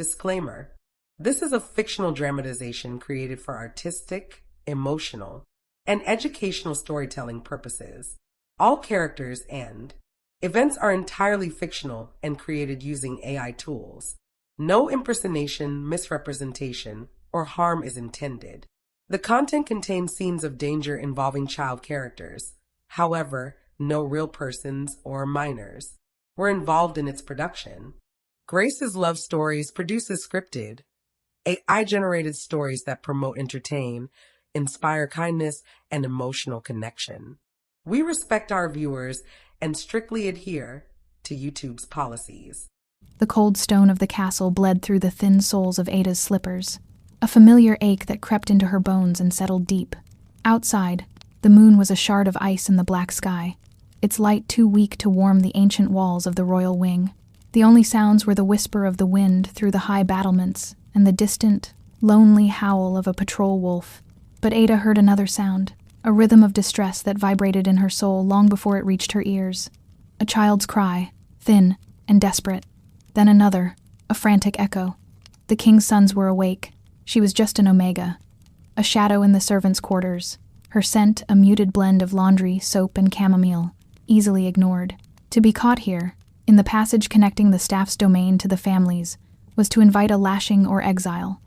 Disclaimer: this is a fictional dramatization created for artistic, emotional, and educational storytelling purposes. All characters and events are entirely fictional and created using AI tools. No impersonation, misrepresentation, or harm is intended. The content contains scenes of danger involving child characters. However, no real persons or minors were involved in its production. Grace's Love Stories produces scripted, AI-generated stories that promote, entertain, inspire kindness, and emotional connection. We respect our viewers and strictly adhere to YouTube's policies. The cold stone of the castle bled through the thin soles of Ada's slippers, a familiar ache that crept into her bones and settled deep. Outside, the moon was a shard of ice in the black sky, its light too weak to warm the ancient walls of the royal wing. The only sounds were the whisper of the wind through the high battlements and the distant, lonely howl of a patrol wolf. But Ada heard another sound, a rhythm of distress that vibrated in her soul long before it reached her ears. A child's cry, thin and desperate. Then another, a frantic echo. The king's sons were awake. She was just an omega, a shadow in the servants' quarters, her scent a muted blend of laundry, soap, and chamomile, easily ignored. To be caught here, in the passage connecting the staff's domain to the family's, was to invite a lashing or exile.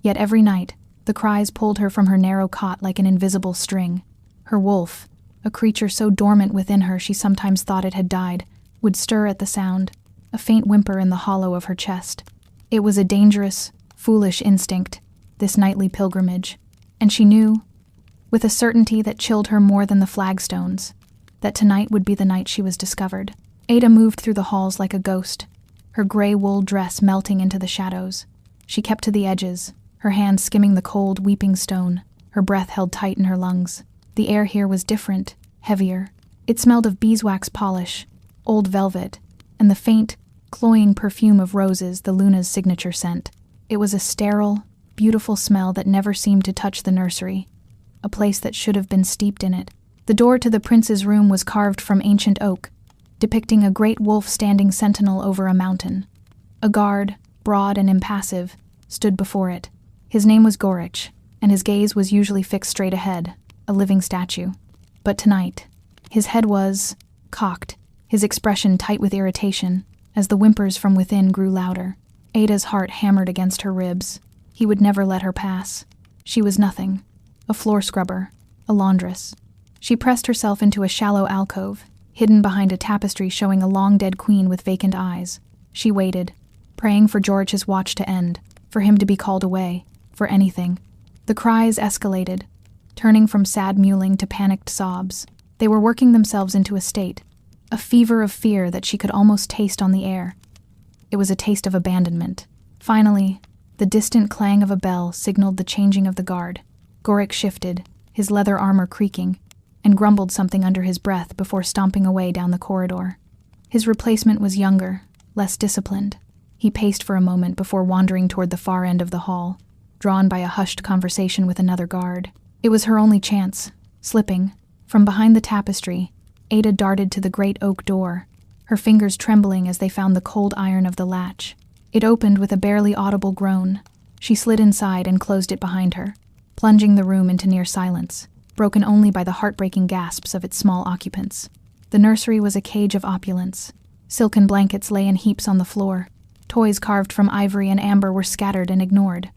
Yet every night, the cries pulled her from her narrow cot like an invisible string. Her wolf, a creature so dormant within her she sometimes thought it had died, would stir at the sound, a faint whimper in the hollow of her chest. It was a dangerous, foolish instinct, this nightly pilgrimage, and she knew, with a certainty that chilled her more than the flagstones, that tonight would be the night she was discovered. Ada moved through the halls like a ghost, her gray wool dress melting into the shadows. She kept to the edges, her hands skimming the cold, weeping stone, her breath held tight in her lungs. The air here was different, heavier. It smelled of beeswax polish, old velvet, and the faint, cloying perfume of roses, the Luna's signature scent. It was a sterile, beautiful smell that never seemed to touch the nursery, a place that should have been steeped in it. The door to the prince's room was carved from ancient oak, depicting a great wolf standing sentinel over a mountain. A guard, broad and impassive, stood before it. His name was Gorich, and his gaze was usually fixed straight ahead, a living statue. But tonight, his head was cocked, his expression tight with irritation, as the whimpers from within grew louder. Ada's heart hammered against her ribs. He would never let her pass. She was nothing, a floor scrubber, a laundress. She pressed herself into a shallow alcove, hidden behind a tapestry showing a long-dead queen with vacant eyes. She waited, praying for George's watch to end, for him to be called away, for anything. The cries escalated, turning from sad mewling to panicked sobs. They were working themselves into a state, a fever of fear that she could almost taste on the air. It was a taste of abandonment. Finally, the distant clang of a bell signaled the changing of the guard. Gorich shifted, his leather armor creaking, and grumbled something under his breath before stomping away down the corridor. His replacement was younger, less disciplined. He paced for a moment before wandering toward the far end of the hall, drawn by a hushed conversation with another guard. It was her only chance. Slipping, from behind the tapestry, Ada darted to the great oak door, her fingers trembling as they found the cold iron of the latch. It opened with a barely audible groan. She slid inside and closed it behind her, plunging the room into near silence, broken only by the heartbreaking gasps of its small occupants. The nursery was a cage of opulence. Silken blankets lay in heaps on the floor. Toys carved from ivory and amber were scattered and ignored.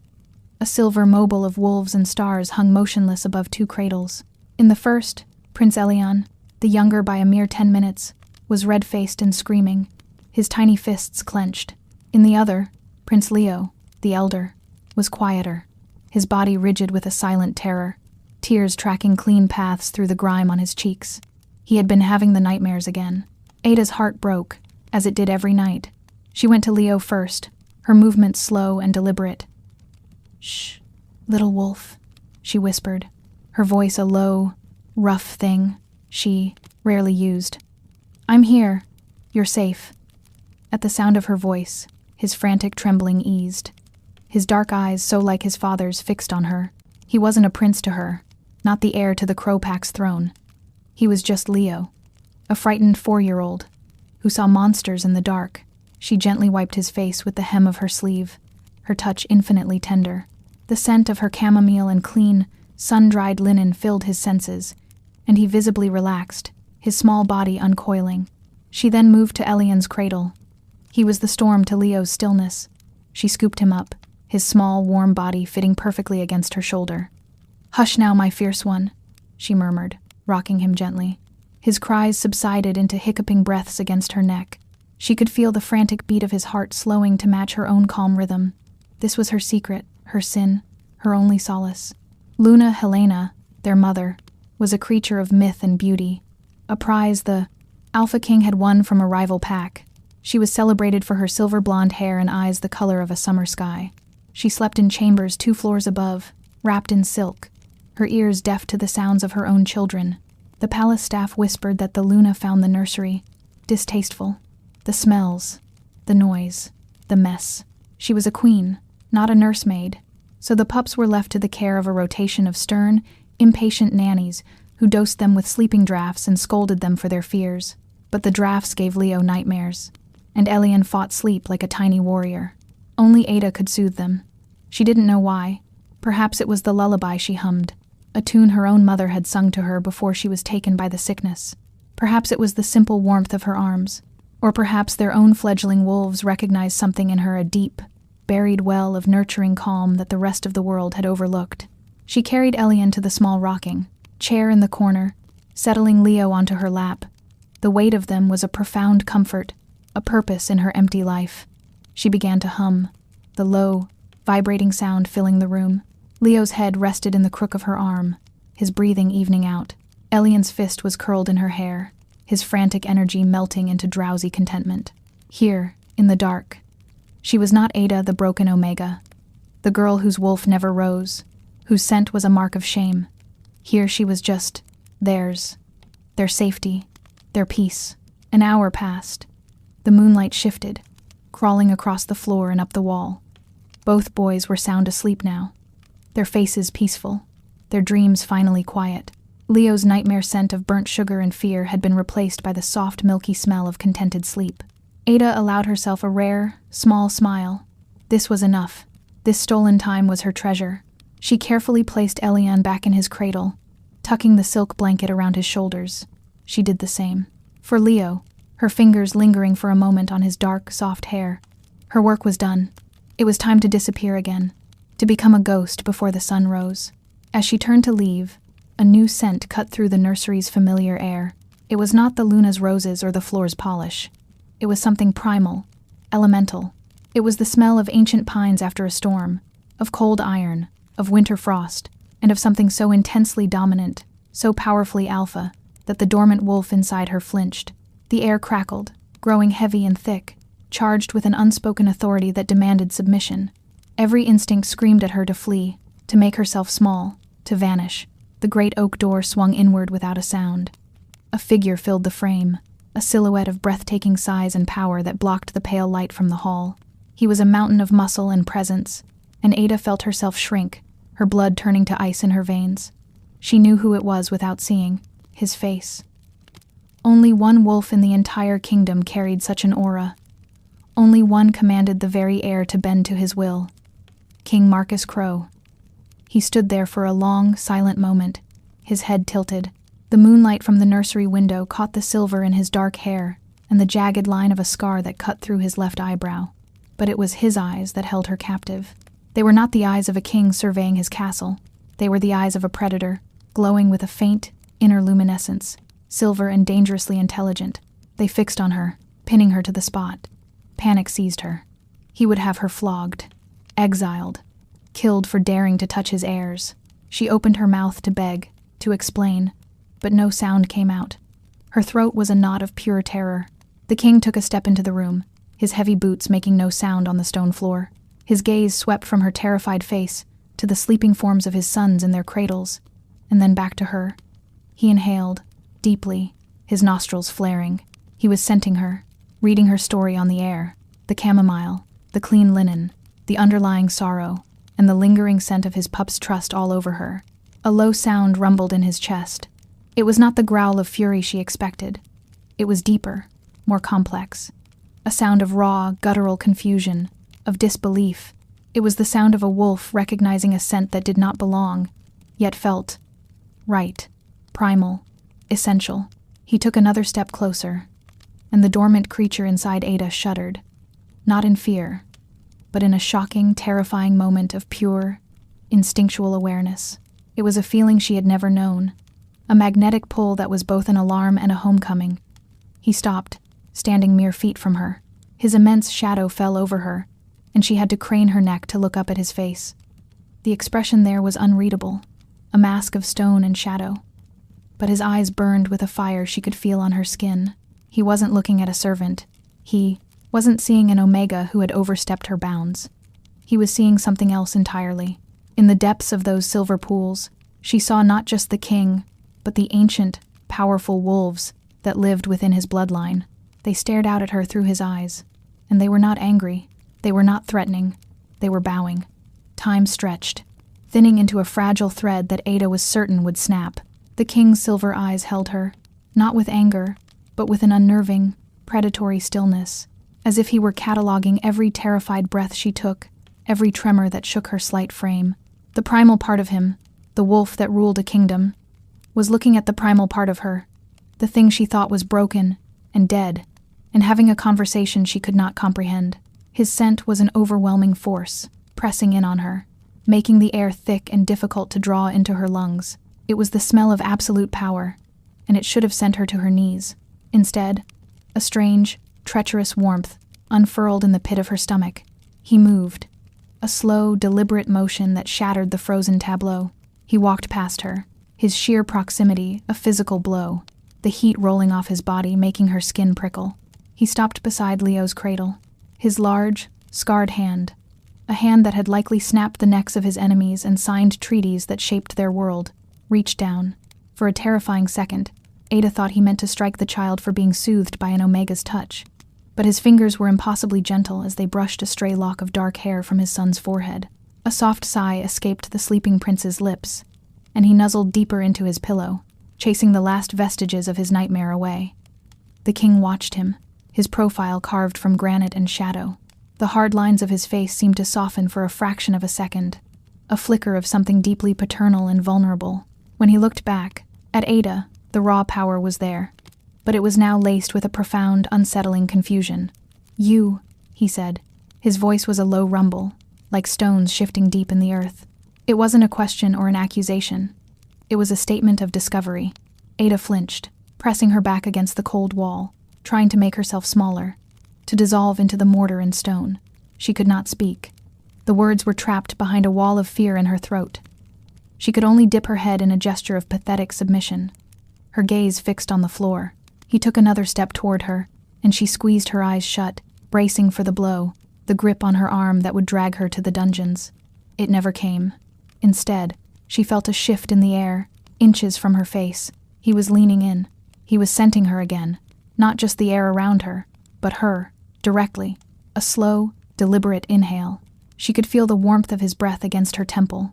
A silver mobile of wolves and stars hung motionless above two cradles. In the first, Prince Elion, the younger by a mere 10 minutes, was red-faced and screaming, his tiny fists clenched. In the other, Prince Leo, the elder, was quieter, his body rigid with a silent terror, tears tracking clean paths through the grime on his cheeks. He had been having the nightmares again. Ada's heart broke, as it did every night. She went to Leo first, her movements slow and deliberate. "Shh, little wolf," she whispered, her voice a low, rough thing she rarely used. "I'm here. You're safe." At the sound of her voice, his frantic trembling eased. His dark eyes, so like his father's, fixed on her. He wasn't a prince to her, not the heir to the Crow-Pack's throne. He was just Leo, a frightened 4-year-old, who saw monsters in the dark. She gently wiped his face with the hem of her sleeve. her touch infinitely tender. The scent of her chamomile and clean, sun-dried linen filled his senses, and he visibly relaxed, his small body uncoiling. She then moved to Elian's cradle. He was the storm to Leo's stillness. She scooped him up, his small, warm body fitting perfectly against her shoulder. "Hush now, my fierce one," she murmured, rocking him gently. His cries subsided into hiccuping breaths against her neck. She could feel the frantic beat of his heart slowing to match her own calm rhythm. This was her secret, her sin, her only solace. Luna Helena, their mother, was a creature of myth and beauty, a prize the Alpha King had won from a rival pack. She was celebrated for her silver blonde hair and eyes the color of a summer sky. She slept in chambers 2 floors above, wrapped in silk, her ears deaf to the sounds of her own children. The palace staff whispered that the Luna found the nursery distasteful. The smells, the noise, the mess. She was a queen, not a nursemaid, so the pups were left to the care of a rotation of stern, impatient nannies who dosed them with sleeping draughts and scolded them for their fears. But the draughts gave Leo nightmares, and Elian fought sleep like a tiny warrior. Only Ada could soothe them. She didn't know why. Perhaps it was the lullaby she hummed, a tune her own mother had sung to her before she was taken by the sickness. Perhaps it was the simple warmth of her arms. Or perhaps their own fledgling wolves recognized something in her, a deep, buried well of nurturing calm that the rest of the world had overlooked. She carried Elian to the small rocking chair in the corner, settling Leo onto her lap. The weight of them was a profound comfort, a purpose in her empty life. She began to hum, the low, vibrating sound filling the room. Leo's head rested in the crook of her arm, his breathing evening out. Elian's fist was curled in her hair, his frantic energy melting into drowsy contentment. Here, in the dark, she was not Ada the broken Omega, the girl whose wolf never rose, whose scent was a mark of shame. Here she was just theirs, their safety, their peace. An hour passed. The moonlight shifted, crawling across the floor and up the wall. Both boys were sound asleep now, their faces peaceful, their dreams finally quiet. Leo's nightmare scent of burnt sugar and fear had been replaced by the soft, milky smell of contented sleep. Ada allowed herself a rare, small smile. This was enough. This stolen time was her treasure. She carefully placed Elian back in his cradle, tucking the silk blanket around his shoulders. She did the same. For Leo, her fingers lingering for a moment on his dark, soft hair, her work was done. It was time to disappear again, to become a ghost before the sun rose. As she turned to leave, a new scent cut through the nursery's familiar air. It was not the Luna's roses or the floor's polish. It was something primal, elemental. It was the smell of ancient pines after a storm, of cold iron, of winter frost, and of something so intensely dominant, so powerfully alpha, that the dormant wolf inside her flinched. The air crackled, growing heavy and thick, charged with an unspoken authority that demanded submission. Every instinct screamed at her to flee, to make herself small, to vanish. The great oak door swung inward without a sound. A figure filled the frame, a silhouette of breathtaking size and power that blocked the pale light from the hall. He was a mountain of muscle and presence, and Ada felt herself shrink, her blood turning to ice in her veins. She knew who it was without seeing, his face. Only one wolf in the entire kingdom carried such an aura. Only one commanded the very air to bend to his will. King Marcus Crow. He stood there for a long, silent moment, his head tilted. The moonlight from the nursery window caught the silver in his dark hair and the jagged line of a scar that cut through his left eyebrow. But it was his eyes that held her captive. They were not the eyes of a king surveying his castle. They were the eyes of a predator, glowing with a faint, inner luminescence, silver and dangerously intelligent. They fixed on her, pinning her to the spot. Panic seized her. He would have her flogged, exiled, killed for daring to touch his heirs. She opened her mouth to beg, to explain, but no sound came out. Her throat was a knot of pure terror. The king took a step into the room, his heavy boots making no sound on the stone floor. His gaze swept from her terrified face to the sleeping forms of his sons in their cradles, and then back to her. He inhaled, deeply, his nostrils flaring. He was scenting her, reading her story on the air, the chamomile, the clean linen, the underlying sorrow, and the lingering scent of his pup's trust all over her. A low sound rumbled in his chest. It was not the growl of fury she expected. It was deeper, more complex. A sound of raw, guttural confusion, of disbelief, It was the sound of a wolf recognizing a scent that did not belong, yet felt right, primal, essential. He took another step closer, and the dormant creature inside Ada shuddered, not in fear, but in a shocking, terrifying moment of pure, instinctual awareness. It was a feeling she had never known, a magnetic pull that was both an alarm and a homecoming. He stopped, standing mere feet from her. His immense shadow fell over her, and she had to crane her neck to look up at his face. The expression there was unreadable, a mask of stone and shadow. But his eyes burned with a fire she could feel on her skin. He wasn't looking at a servant. He wasn't seeing an Omega who had overstepped her bounds. He was seeing something else entirely. In the depths of those silver pools, she saw not just the king, but the ancient, powerful wolves that lived within his bloodline. They stared out at her through his eyes, and they were not angry. They were not threatening. They were bowing. Time stretched, thinning into a fragile thread that Ada was certain would snap. The king's silver eyes held her, not with anger, but with an unnerving, predatory stillness, as if he were cataloging every terrified breath she took, every tremor that shook her slight frame. The primal part of him, the wolf that ruled a kingdom, was looking at the primal part of her, the thing she thought was broken and dead, and having a conversation she could not comprehend. His scent was an overwhelming force, pressing in on her, making the air thick and difficult to draw into her lungs. It was the smell of absolute power, and it should have sent her to her knees. Instead, a strange, treacherous warmth unfurled in the pit of her stomach. He moved, a slow, deliberate motion that shattered the frozen tableau. He walked past her, his sheer proximity a physical blow, the heat rolling off his body making her skin prickle. He stopped beside Leo's cradle, his large, scarred hand, a hand that had likely snapped the necks of his enemies and signed treaties that shaped their world, reached down. For a terrifying second, Ada thought he meant to strike the child for being soothed by an Omega's touch. But his fingers were impossibly gentle as they brushed a stray lock of dark hair from his son's forehead. A soft sigh escaped the sleeping prince's lips, and he nuzzled deeper into his pillow, chasing the last vestiges of his nightmare away. The king watched him, his profile carved from granite and shadow. The hard lines of his face seemed to soften for a fraction of a second, a flicker of something deeply paternal and vulnerable. When he looked back, at Ada, the raw power was there, but it was now laced with a profound, unsettling confusion. "You," he said. His voice was a low rumble, like stones shifting deep in the earth. It wasn't a question or an accusation. It was a statement of discovery. Ada flinched, pressing her back against the cold wall, trying to make herself smaller, to dissolve into the mortar and stone. She could not speak. The words were trapped behind a wall of fear in her throat. She could only dip her head in a gesture of pathetic submission, her gaze fixed on the floor. He took another step toward her, and she squeezed her eyes shut, bracing for the blow, the grip on her arm that would drag her to the dungeons. It never came. Instead, she felt a shift in the air, inches from her face. He was leaning in. He was scenting her again, not just the air around her, but her, directly. A slow, deliberate inhale. She could feel the warmth of his breath against her temple.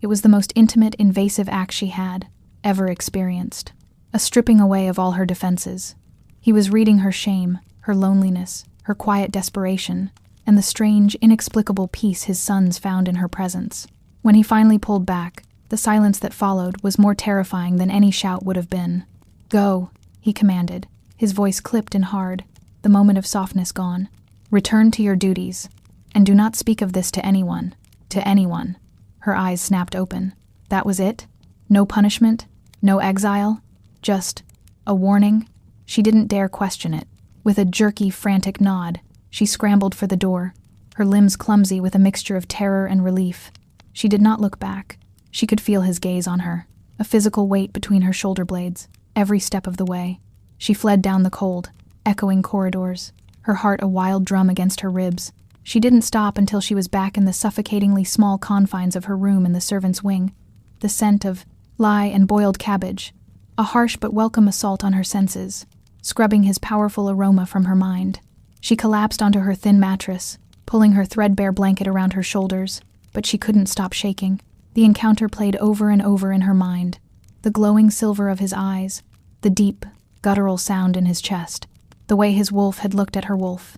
It was the most intimate, invasive act she had ever experienced. A stripping away of all her defenses. He was reading her shame, her loneliness, her quiet desperation, and the strange, inexplicable peace his sons found in her presence. When he finally pulled back, the silence that followed was more terrifying than any shout would have been. "Go," he commanded, his voice clipped and hard, the moment of softness gone. "Return to your duties, and do not speak of this to anyone. To anyone." Her eyes snapped open. That was it? No punishment? No exile? Just a warning? She didn't dare question it. With a jerky, frantic nod, she scrambled for the door, her limbs clumsy with a mixture of terror and relief. She did not look back. She could feel his gaze on her, a physical weight between her shoulder blades, every step of the way. She fled down the cold, echoing corridors, her heart a wild drum against her ribs. She didn't stop until she was back in the suffocatingly small confines of her room in the servants' wing. The scent of lye and boiled cabbage, a harsh but welcome assault on her senses, scrubbing his powerful aroma from her mind. She collapsed onto her thin mattress, pulling her threadbare blanket around her shoulders, but she couldn't stop shaking. The encounter played over and over in her mind, the glowing silver of his eyes, the deep, guttural sound in his chest, the way his wolf had looked at her wolf,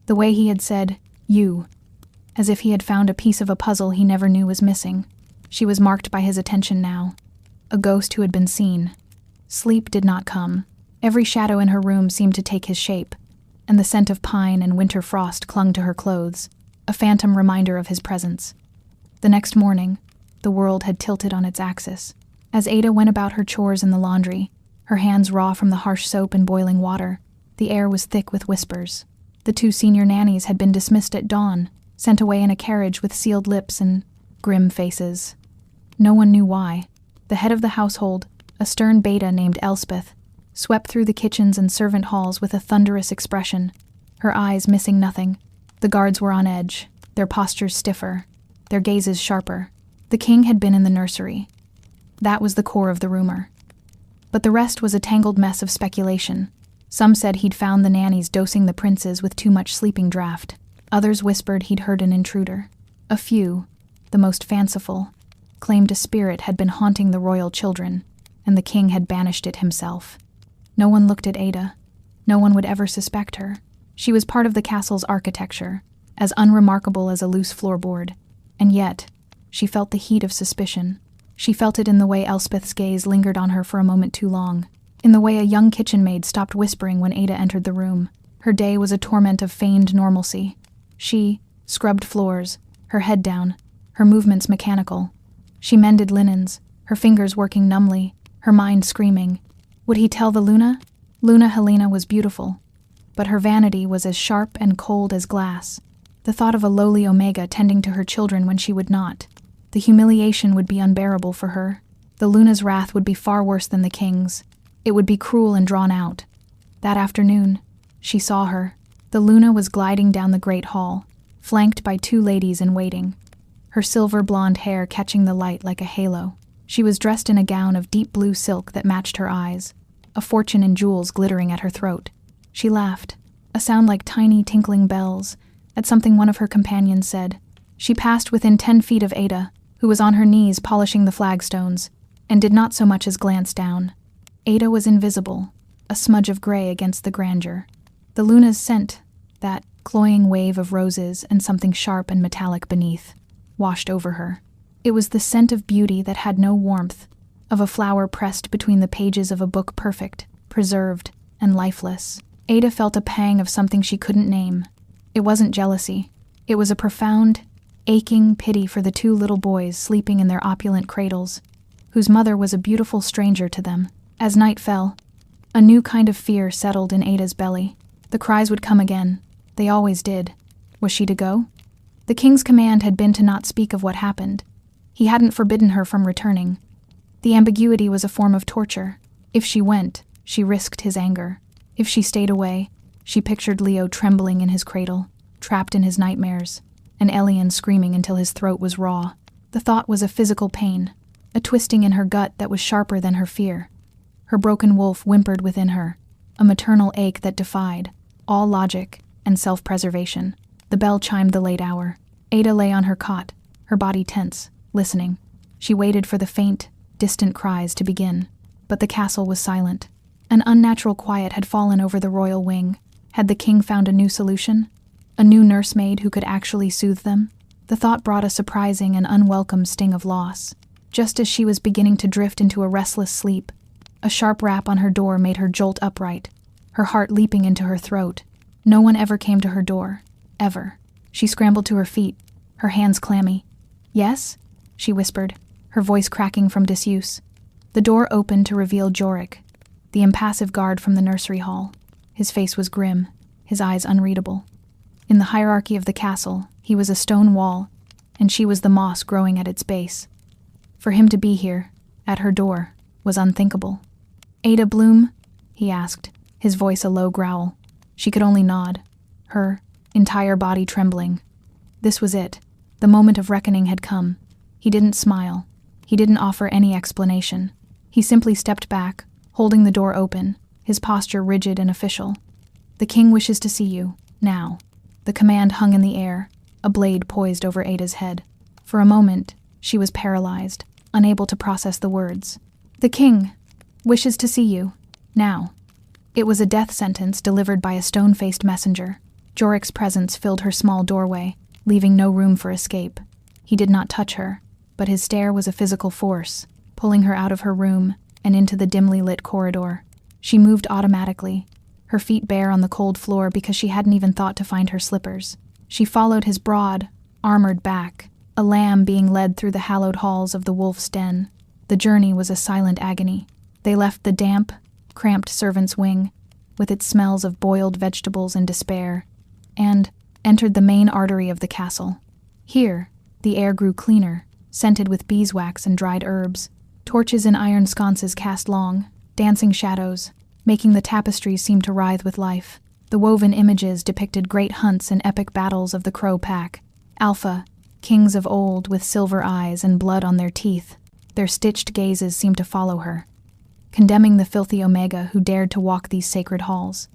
the way he had said, "You," as if he had found a piece of a puzzle he never knew was missing. She was marked by his attention now. A ghost who had been seen. Sleep did not come. Every shadow in her room seemed to take his shape, and the scent of pine and winter frost clung to her clothes, a phantom reminder of his presence. The next morning, the world had tilted on its axis. As Ada went about her chores in the laundry, her hands raw from the harsh soap and boiling water, the air was thick with whispers. The 2 senior nannies had been dismissed at dawn, sent away in a carriage with sealed lips and grim faces. No one knew why. The head of the household, a stern beta named Elspeth, swept through the kitchens and servant halls with a thunderous expression, her eyes missing nothing. The guards were on edge, their postures stiffer, their gazes sharper. The king had been in the nursery. That was the core of the rumor. But the rest was a tangled mess of speculation. Some said he'd found the nannies dosing the princes with too much sleeping draught. Others whispered he'd heard an intruder. A few, the most fanciful, claimed a spirit had been haunting the royal children, and the king had banished it himself. No one looked at Ada. No one would ever suspect her. She was part of the castle's architecture, as unremarkable as a loose floorboard. And yet, she felt the heat of suspicion. She felt it in the way Elspeth's gaze lingered on her for a moment too long, in the way a young kitchen maid stopped whispering when Ada entered the room. Her day was a torment of feigned normalcy. She scrubbed floors, her head down, her movements mechanical. She mended linens, her fingers working numbly, her mind screaming. Would he tell the Luna? Luna Helena was beautiful, but her vanity was as sharp and cold as glass. The thought of a lowly Omega tending to her children when she would not. The humiliation would be unbearable for her. The Luna's wrath would be far worse than the king's. It would be cruel and drawn out. That afternoon, she saw her. The Luna was gliding down the great hall, flanked by 2 ladies in waiting, her silver blonde hair catching the light like a halo. She was dressed in a gown of deep blue silk that matched her eyes, a fortune in jewels glittering at her throat. She laughed, a sound like tiny tinkling bells, at something one of her companions said. She passed within 10 feet of Ada, who was on her knees polishing the flagstones, and did not so much as glance down. Ada was invisible, a smudge of gray against the grandeur. The Luna's scent, that cloying wave of roses and something sharp and metallic beneath, washed over her. It was the scent of beauty that had no warmth, of a flower pressed between the pages of a book perfect, preserved, and lifeless. Ada felt a pang of something she couldn't name. It wasn't jealousy. It was a profound, aching pity for the 2 little boys sleeping in their opulent cradles, whose mother was a beautiful stranger to them. As night fell, a new kind of fear settled in Ada's belly. The cries would come again. They always did. Was she to go? The king's command had been to not speak of what happened. He hadn't forbidden her from returning. The ambiguity was a form of torture. If she went, she risked his anger. If she stayed away, she pictured Leo trembling in his cradle, trapped in his nightmares, and Elian screaming until his throat was raw. The thought was a physical pain, a twisting in her gut that was sharper than her fear. Her broken wolf whimpered within her, a maternal ache that defied all logic and self-preservation. The bell chimed the late hour. Ada lay on her cot, her body tense, listening. She waited for the faint, distant cries to begin, but the castle was silent. An unnatural quiet had fallen over the royal wing. Had the king found a new solution? A new nursemaid who could actually soothe them? The thought brought a surprising and unwelcome sting of loss. Just as she was beginning to drift into a restless sleep, a sharp rap on her door made her jolt upright, her heart leaping into her throat. No one ever came to her door. Ever. She scrambled to her feet, her hands clammy. "Yes?" she whispered, her voice cracking from disuse. The door opened to reveal Jorik, the impassive guard from the nursery hall. His face was grim, his eyes unreadable. In the hierarchy of the castle, he was a stone wall, and she was the moss growing at its base. For him to be here, at her door, was unthinkable. "Ada Bloom?" he asked, his voice a low growl. She could only nod, her entire body trembling. This was it. The moment of reckoning had come. He didn't smile. He didn't offer any explanation. He simply stepped back, holding the door open, his posture rigid and official. "The king wishes to see you, now." The command hung in the air, a blade poised over Ada's head. For a moment, she was paralyzed, unable to process the words. "The king wishes to see you, now." It was a death sentence delivered by a stone-faced messenger. Jorik's presence filled her small doorway, leaving no room for escape. He did not touch her, but his stare was a physical force, pulling her out of her room and into the dimly lit corridor. She moved automatically, her feet bare on the cold floor because she hadn't even thought to find her slippers. She followed his broad, armored back, a lamb being led through the hallowed halls of the wolf's den. The journey was a silent agony. They left the damp, cramped servants' wing, with its smells of boiled vegetables and despair, and entered the main artery of the castle. Here, the air grew cleaner, scented with beeswax and dried herbs. Torches in iron sconces cast long, dancing shadows, making the tapestries seem to writhe with life. The woven images depicted great hunts and epic battles of the Crow Pack. Alpha, kings of old with silver eyes and blood on their teeth. Their stitched gazes seemed to follow her, condemning the filthy Omega who dared to walk these sacred halls.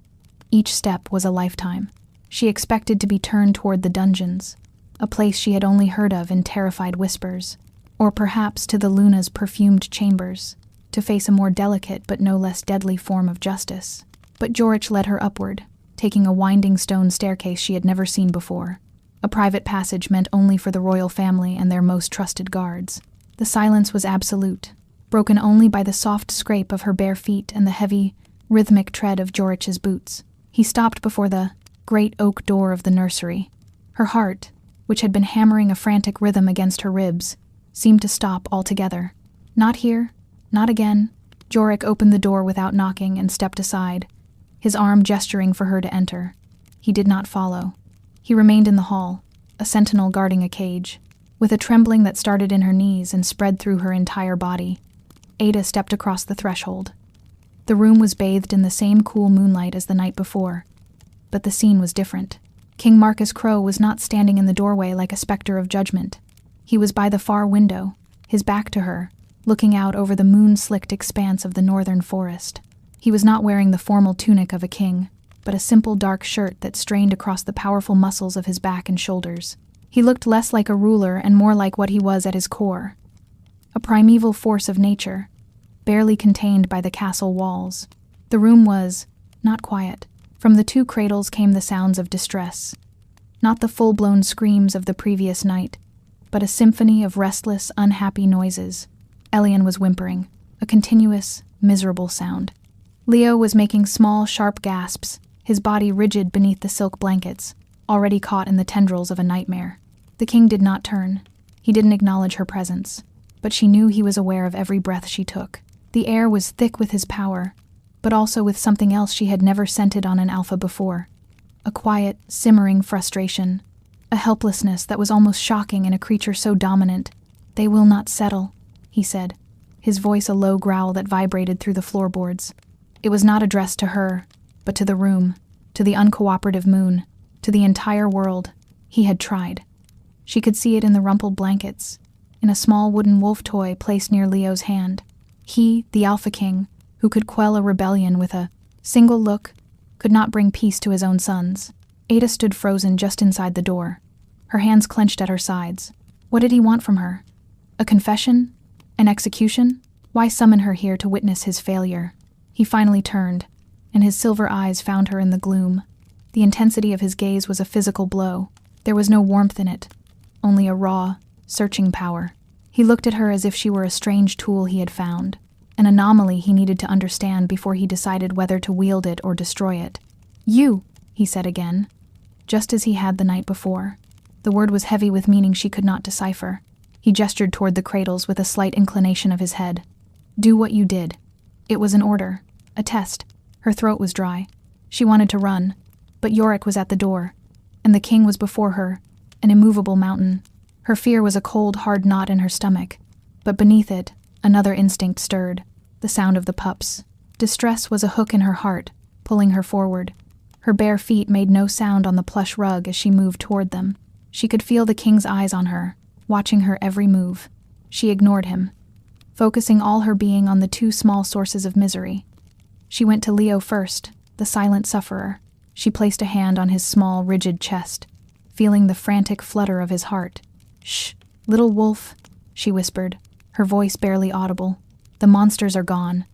Each step was a lifetime. She expected to be turned toward the dungeons, a place she had only heard of in terrified whispers, or perhaps to the Luna's perfumed chambers, to face a more delicate but no less deadly form of justice. But Jorich led her upward, taking a winding stone staircase she had never seen before, a private passage meant only for the royal family and their most trusted guards. The silence was absolute, broken only by the soft scrape of her bare feet and the heavy, rhythmic tread of Jorich's boots. He stopped before the great oak door of the nursery. Her heart, which had been hammering a frantic rhythm against her ribs, seemed to stop altogether. Not here, not again. Jorich opened the door without knocking and stepped aside, his arm gesturing for her to enter. He did not follow. He remained in the hall, a sentinel guarding a cage. With a trembling that started in her knees and spread through her entire body, Ada stepped across the threshold. The room was bathed in the same cool moonlight as the night before, but the scene was different. King Marcus Crow was not standing in the doorway like a specter of judgment. He was by the far window, his back to her, looking out over the moon-slicked expanse of the northern forest. He was not wearing the formal tunic of a king, but a simple dark shirt that strained across the powerful muscles of his back and shoulders. He looked less like a ruler and more like what he was at his core, a primeval force of nature, barely contained by the castle walls. The room was not quiet. From the two cradles came the sounds of distress, not the full-blown screams of the previous night, but a symphony of restless, unhappy noises. Elian was whimpering, a continuous, miserable sound. Leo was making small, sharp gasps, his body rigid beneath the silk blankets, already caught in the tendrils of a nightmare. The king did not turn. He didn't acknowledge her presence, but she knew he was aware of every breath she took. The air was thick with his power, but also with something else she had never scented on an alpha before. A quiet, simmering frustration, a helplessness that was almost shocking in a creature so dominant. "They will not settle," he said, his voice a low growl that vibrated through the floorboards. It was not addressed to her, but to the room, to the uncooperative moon, to the entire world. He had tried. She could see it in the rumpled blankets, in a small wooden wolf toy placed near Leo's hand. He, the Alpha King, who could quell a rebellion with a single look, could not bring peace to his own sons. Ada stood frozen just inside the door, her hands clenched at her sides. What did he want from her? A confession? An execution? Why summon her here to witness his failure? He finally turned, and his silver eyes found her in the gloom. The intensity of his gaze was a physical blow. There was no warmth in it, only a raw, searching power. He looked at her as if she were a strange tool he had found, an anomaly he needed to understand before he decided whether to wield it or destroy it. "You," he said again, just as he had the night before. The word was heavy with meaning she could not decipher. He gestured toward the cradles with a slight inclination of his head. "Do what you did." It was an order, a test. Her throat was dry. She wanted to run, but Yorick was at the door, and the king was before her, an immovable mountain. Her fear was a cold, hard knot in her stomach, but beneath it, another instinct stirred, the sound of the pups. Distress was a hook in her heart, pulling her forward. Her bare feet made no sound on the plush rug as she moved toward them. She could feel the king's eyes on her, watching her every move. She ignored him, focusing all her being on the two small sources of misery. She went to Leo first, the silent sufferer. She placed a hand on his small, rigid chest, feeling the frantic flutter of his heart. "Shh, little wolf," she whispered, her voice barely audible. "The monsters are gone.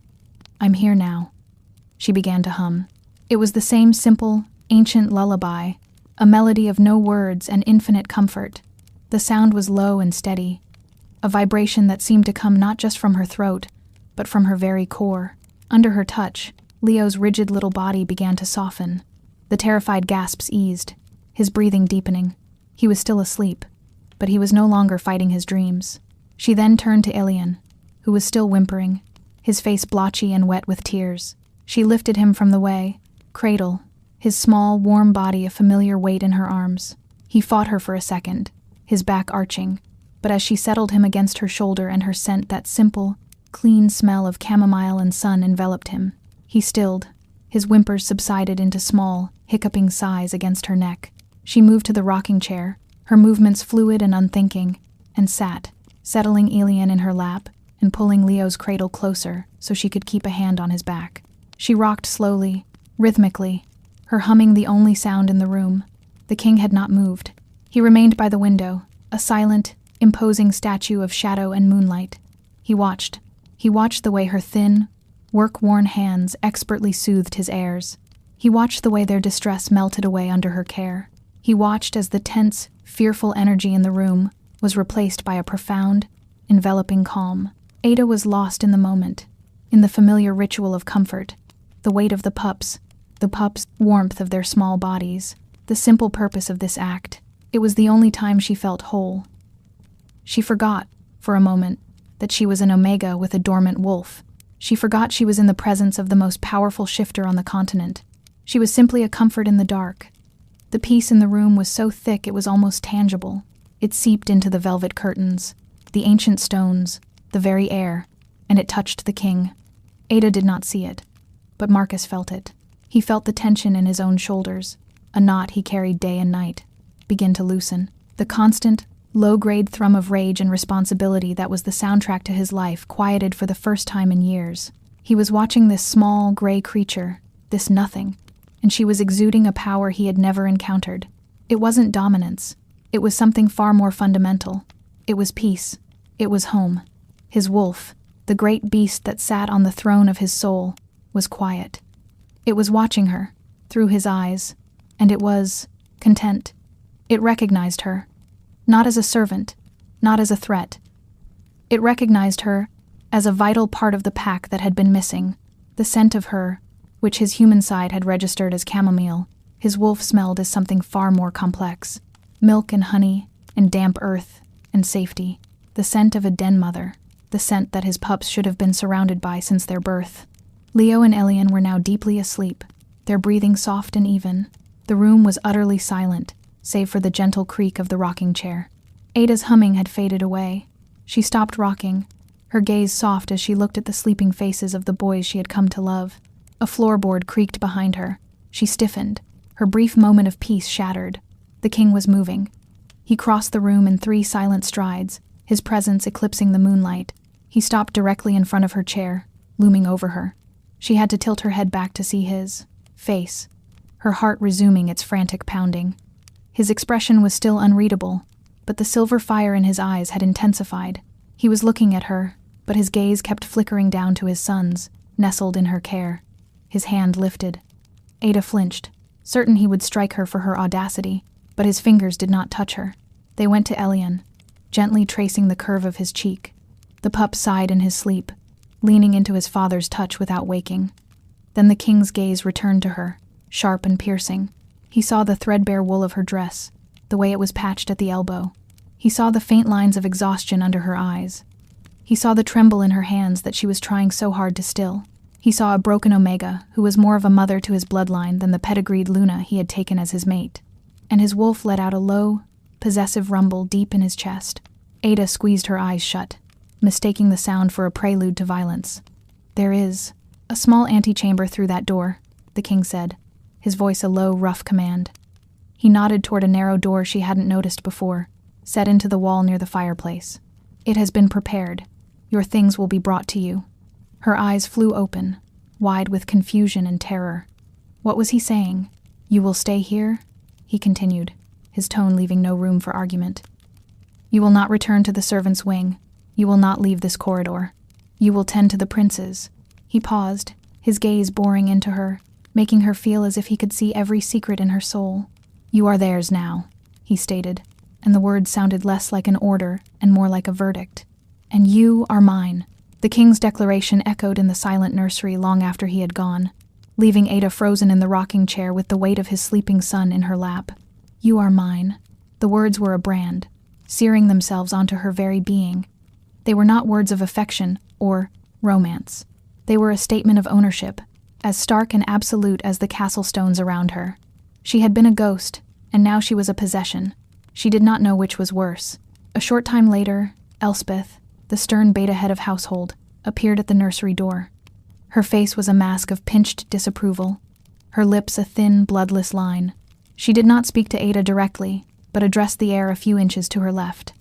I'm here now." She began to hum. It was the same simple, ancient lullaby, a melody of no words and infinite comfort. The sound was low and steady, a vibration that seemed to come not just from her throat, but from her very core. Under her touch, Leo's rigid little body began to soften. The terrified gasps eased, his breathing deepening. He was still asleep, but he was no longer fighting his dreams. She then turned to Ilian, who was still whimpering, his face blotchy and wet with tears. She lifted him from the way, cradle, his small, warm body a familiar weight in her arms. He fought her for a second, his back arching, but as she settled him against her shoulder and her scent, that simple, clean smell of chamomile and sun enveloped him. He stilled. His whimpers subsided into small, hiccuping sighs against her neck. She moved to the rocking chair, her movements fluid and unthinking, and sat, settling Ilian in her lap and pulling Leo's cradle closer so she could keep a hand on his back. She rocked slowly, rhythmically, her humming the only sound in the room. The king had not moved. He remained by the window, a silent, imposing statue of shadow and moonlight. He watched the way her thin, work-worn hands expertly soothed his heirs. He watched the way their distress melted away under her care. He watched as the tense, fearful energy in the room was replaced by a profound, enveloping calm. Ada was lost in the moment, in the familiar ritual of comfort, the weight of the pups' warmth of their small bodies, the simple purpose of this act. It was the only time she felt whole. She forgot, for a moment, that she was an omega with a dormant wolf. She forgot she was in the presence of the most powerful shifter on the continent. She was simply a comfort in the dark. The peace in the room was so thick it was almost tangible. It seeped into the velvet curtains, the ancient stones, the very air, and it touched the king. Ada did not see it, but Marcus felt it. He felt the tension in his own shoulders, a knot he carried day and night, begin to loosen. The constant, low-grade thrum of rage and responsibility that was the soundtrack to his life quieted for the first time in years. He was watching this small, gray creature, this nothing, and she was exuding a power he had never encountered. It wasn't dominance. It was something far more fundamental. It was peace. It was home. His wolf, the great beast that sat on the throne of his soul, was quiet. It was watching her, through his eyes, and it was content. It recognized her, not as a servant, not as a threat. It recognized her as a vital part of the pack that had been missing, the scent of her, which his human side had registered as chamomile, his wolf smelled as something far more complex. Milk and honey, and damp earth, and safety. The scent of a den mother, the scent that his pups should have been surrounded by since their birth. Leo and Elian were now deeply asleep, their breathing soft and even. The room was utterly silent, save for the gentle creak of the rocking chair. Ada's humming had faded away. She stopped rocking, her gaze soft as she looked at the sleeping faces of the boys she had come to love. A floorboard creaked behind her. She stiffened, her brief moment of peace shattered. The king was moving. He crossed the room in 3 silent strides, his presence eclipsing the moonlight. He stopped directly in front of her chair, looming over her. She had to tilt her head back to see his face, her heart resuming its frantic pounding. His expression was still unreadable, but the silver fire in his eyes had intensified. He was looking at her, but his gaze kept flickering down to his sons, nestled in her care. His hand lifted. Ada flinched, certain he would strike her for her audacity, but his fingers did not touch her. They went to Elian, gently tracing the curve of his cheek. The pup sighed in his sleep, leaning into his father's touch without waking. Then the king's gaze returned to her, sharp and piercing. He saw the threadbare wool of her dress, the way it was patched at the elbow. He saw the faint lines of exhaustion under her eyes. He saw the tremble in her hands that she was trying so hard to still. He saw a broken Omega who was more of a mother to his bloodline than the pedigreed Luna he had taken as his mate. And his wolf let out a low, possessive rumble deep in his chest. Ada squeezed her eyes shut, mistaking the sound for a prelude to violence. "There is a small antechamber through that door," the king said, his voice a low, rough command. He nodded toward a narrow door she hadn't noticed before, set into the wall near the fireplace. "It has been prepared. Your things will be brought to you." Her eyes flew open, wide with confusion and terror. What was he saying? "You will stay here?" he continued, his tone leaving no room for argument. "You will not return to the servants' wing. You will not leave this corridor. You will tend to the princes." He paused, his gaze boring into her, making her feel as if he could see every secret in her soul. "You are theirs now," he stated, and the words sounded less like an order and more like a verdict. "And you are mine." The king's declaration echoed in the silent nursery long after he had gone, leaving Ada frozen in the rocking chair with the weight of his sleeping son in her lap. "You are mine." The words were a brand, searing themselves onto her very being. They were not words of affection or romance. They were a statement of ownership, as stark and absolute as the castle stones around her. She had been a ghost, and now she was a possession. She did not know which was worse. A short time later, Elspeth, the stern beta head of household, appeared at the nursery door. Her face was a mask of pinched disapproval, her lips a thin, bloodless line. She did not speak to Ada directly, but addressed the air a few inches to her left.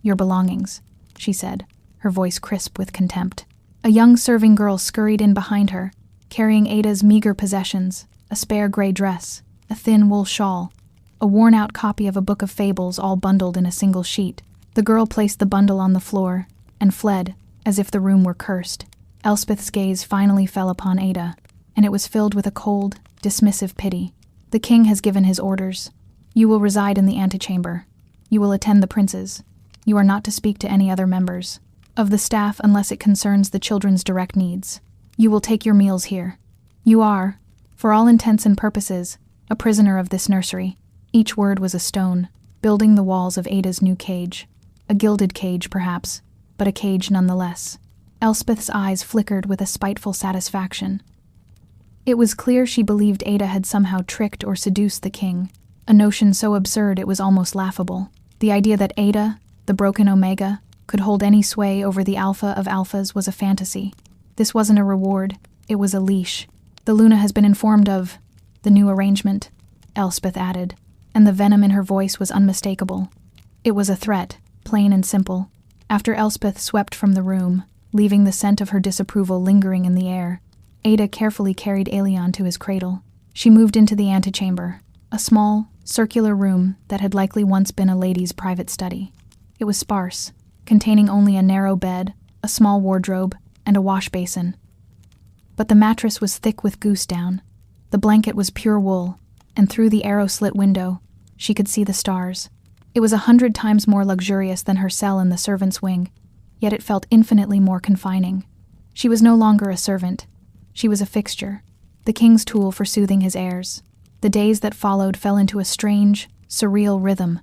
"Your belongings," she said, her voice crisp with contempt. A young serving girl scurried in behind her, carrying Ada's meager possessions, a spare gray dress, a thin wool shawl, a worn-out copy of a book of fables all bundled in a single sheet. The girl placed the bundle on the floor and fled, as if the room were cursed. Elspeth's gaze finally fell upon Ada, and it was filled with a cold, dismissive pity. "The king has given his orders. You will reside in the antechamber. You will attend the princes. You are not to speak to any other members of the staff unless it concerns the children's direct needs. You will take your meals here. You are, for all intents and purposes, a prisoner of this nursery." Each word was a stone, building the walls of Ada's new cage. A gilded cage, perhaps, but a cage nonetheless. Elspeth's eyes flickered with a spiteful satisfaction. It was clear she believed Ada had somehow tricked or seduced the king, a notion so absurd it was almost laughable. The idea that Ada, the broken Omega, could hold any sway over the Alpha of Alphas was a fantasy. This wasn't a reward, it was a leash. "The Luna has been informed of the new arrangement," Elspeth added, and the venom in her voice was unmistakable. It was a threat, plain and simple. After Elspeth swept from the room, leaving the scent of her disapproval lingering in the air, Ada carefully carried Aelion to his cradle. She moved into the antechamber, a small, circular room that had likely once been a lady's private study. It was sparse, containing only a narrow bed, a small wardrobe, and a wash basin. But the mattress was thick with goose down. The blanket was pure wool, and through the arrow-slit window, she could see the stars. It was 100 times more luxurious than her cell in the servants' wing, yet it felt infinitely more confining. She was no longer a servant. She was a fixture, the king's tool for soothing his heirs. The days that followed fell into a strange, surreal rhythm.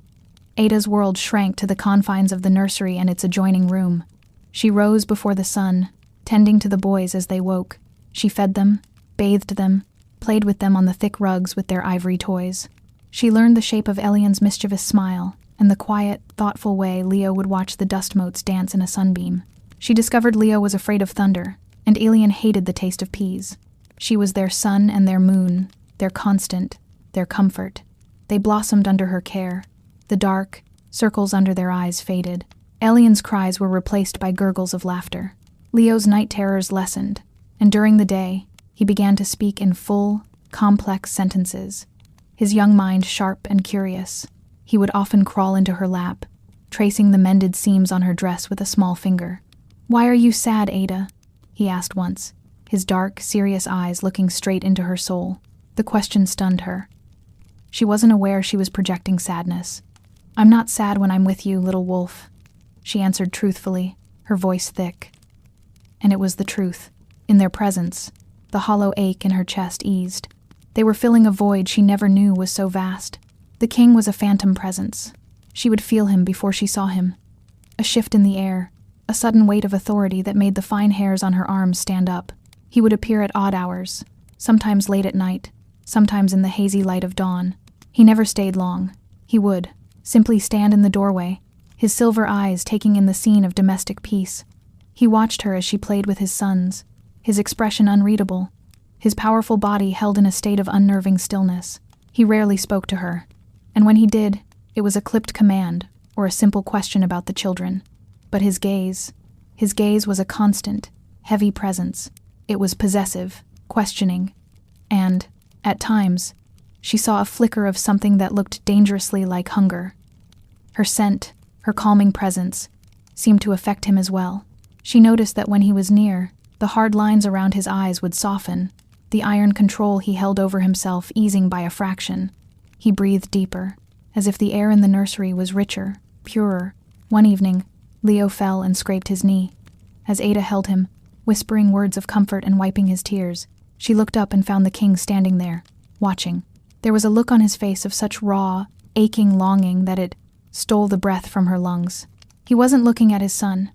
Ada's world shrank to the confines of the nursery and its adjoining room. She rose before the sun, tending to the boys as they woke. She fed them, bathed them, played with them on the thick rugs with their ivory toys. She learned the shape of Elion's mischievous smile and the quiet, thoughtful way Leo would watch the dust motes dance in a sunbeam. She discovered Leo was afraid of thunder, and Aelion hated the taste of peas. She was their sun and their moon, their constant, their comfort. They blossomed under her care. The dark, circles under their eyes faded. Elion's cries were replaced by gurgles of laughter. Leo's night terrors lessened, and during the day, he began to speak in full, complex sentences, his young mind sharp and curious. He would often crawl into her lap, tracing the mended seams on her dress with a small finger. "Why are you sad, Ada?" he asked once, his dark, serious eyes looking straight into her soul. The question stunned her. She wasn't aware she was projecting sadness. "I'm not sad when I'm with you, little wolf," she answered truthfully, her voice thick. And it was the truth. In their presence, the hollow ache in her chest eased. They were filling a void she never knew was so vast. The king was a phantom presence. She would feel him before she saw him. A shift in the air, a sudden weight of authority that made the fine hairs on her arms stand up. He would appear at odd hours, sometimes late at night, sometimes in the hazy light of dawn. He never stayed long. He would simply stand in the doorway, his silver eyes taking in the scene of domestic peace. He watched her as she played with his sons, his expression unreadable, his powerful body held in a state of unnerving stillness. He rarely spoke to her, and when he did, it was a clipped command or a simple question about the children. But his gaze was a constant, heavy presence. It was possessive, questioning, and, at times, she saw a flicker of something that looked dangerously like hunger. Her scent, her calming presence, seemed to affect him as well. She noticed that when he was near, the hard lines around his eyes would soften, the iron control he held over himself easing by a fraction. He breathed deeper, as if the air in the nursery was richer, purer. One evening, Leo fell and scraped his knee. As Ada held him, whispering words of comfort and wiping his tears, she looked up and found the king standing there, watching. There was a look on his face of such raw, aching longing that it stole the breath from her lungs. He wasn't looking at his son.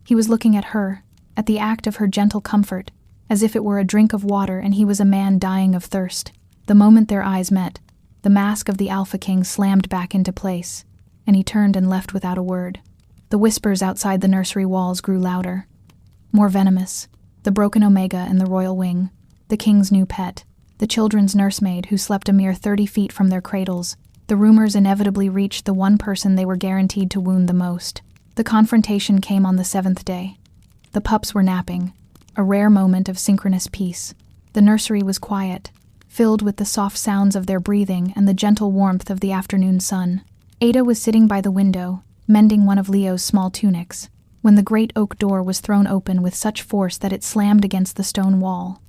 He was looking at her, at the act of her gentle comfort, as if it were a drink of water and he was a man dying of thirst. The moment their eyes met, the mask of the Alpha King slammed back into place, and he turned and left without a word. The whispers outside the nursery walls grew louder, more venomous. The broken Omega in the royal wing, the king's new pet, the children's nursemaid who slept a mere 30 feet from their cradles. The rumors inevitably reached the one person they were guaranteed to wound the most. The confrontation came on the 7th day. The pups were napping, a rare moment of synchronous peace. The nursery was quiet, filled with the soft sounds of their breathing and the gentle warmth of the afternoon sun. Ada was sitting by the window, mending one of Leo's small tunics, when the great oak door was thrown open with such force that it slammed against the stone wall.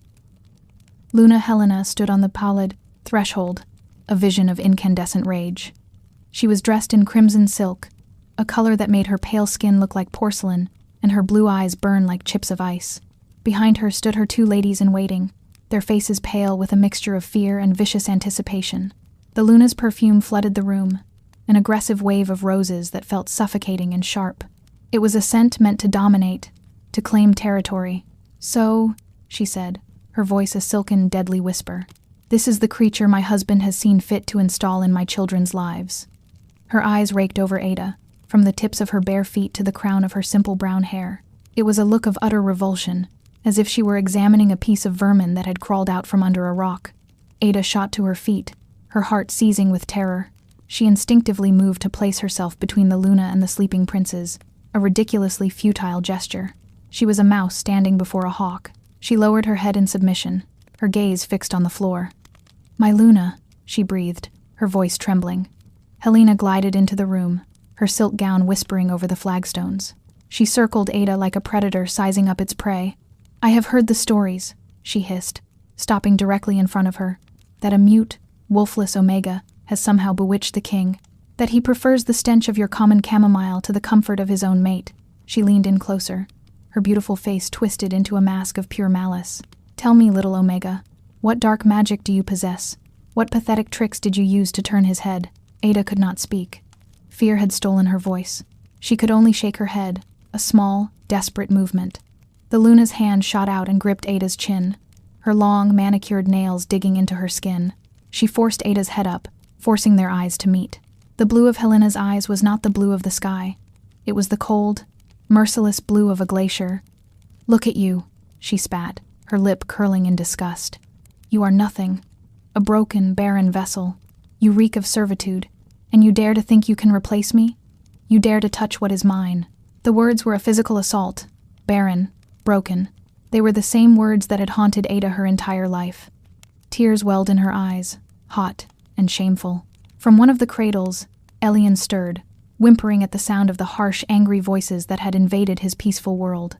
Luna Helena stood on the pallid threshold, a vision of incandescent rage. She was dressed in crimson silk, a color that made her pale skin look like porcelain and her blue eyes burn like chips of ice. Behind her stood her 2 ladies-in-waiting, their faces pale with a mixture of fear and vicious anticipation. The Luna's perfume flooded the room, an aggressive wave of roses that felt suffocating and sharp. It was a scent meant to dominate, to claim territory. "So," she said, her voice a silken, deadly whisper, "this is the creature my husband has seen fit to install in my children's lives." Her eyes raked over Ada, from the tips of her bare feet to the crown of her simple brown hair. It was a look of utter revulsion, as if she were examining a piece of vermin that had crawled out from under a rock. Ada shot to her feet, her heart seizing with terror. She instinctively moved to place herself between the Luna and the sleeping princes, a ridiculously futile gesture. She was a mouse standing before a hawk. She lowered her head in submission, her gaze fixed on the floor. "My Luna," she breathed, her voice trembling. Helena glided into the room, her silk gown whispering over the flagstones. She circled Ada like a predator sizing up its prey. "I have heard the stories," she hissed, stopping directly in front of her, "that a mute, wolfless Omega has somehow bewitched the king, that he prefers the stench of your common chamomile to the comfort of his own mate." She leaned in closer, her beautiful face twisted into a mask of pure malice. "Tell me, little Omega, what dark magic do you possess? What pathetic tricks did you use to turn his head?" Ada could not speak. Fear had stolen her voice. She could only shake her head, a small, desperate movement. The Luna's hand shot out and gripped Ada's chin, her long, manicured nails digging into her skin. She forced Ada's head up, forcing their eyes to meet. The blue of Helena's eyes was not the blue of the sky. It was the cold, merciless blue of a glacier. "Look at you," she spat, her lip curling in disgust. "You are nothing, a broken, barren vessel. You reek of servitude, and you dare to think you can replace me? You dare to touch what is mine." The words were a physical assault, barren, broken. They were the same words that had haunted Ada her entire life. Tears welled in her eyes, hot and shameful. From one of the cradles, Elian stirred, whimpering at the sound of the harsh, angry voices that had invaded his peaceful world.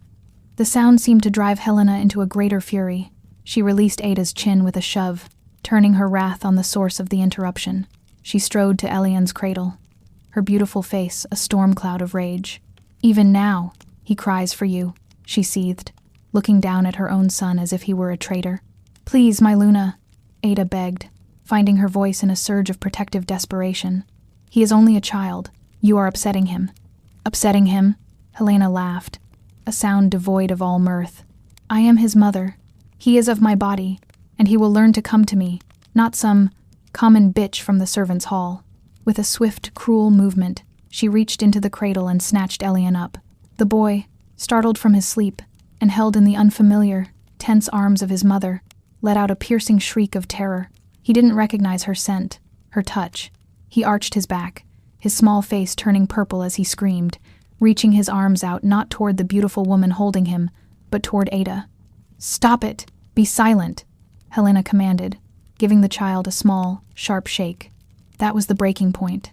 The sound seemed to drive Helena into a greater fury. She released Ada's chin with a shove, turning her wrath on the source of the interruption. She strode to Elian's cradle, her beautiful face a storm cloud of rage. "Even now, he cries for you," she seethed, looking down at her own son as if he were a traitor. "Please, my Luna," Ada begged, finding her voice in a surge of protective desperation. "He is only a child. You are upsetting him." "Upsetting him?" Helena laughed, a sound devoid of all mirth. "I am his mother. He is of my body, and he will learn to come to me, not some common bitch from the servants' hall." With a swift, cruel movement, she reached into the cradle and snatched Elian up. The boy, startled from his sleep, and held in the unfamiliar, tense arms of his mother, let out a piercing shriek of terror. He didn't recognize her scent, her touch. He arched his back, his small face turning purple as he screamed, reaching his arms out not toward the beautiful woman holding him, but toward Ada. "Stop it! Be silent!" Helena commanded, giving the child a small, sharp shake. That was the breaking point.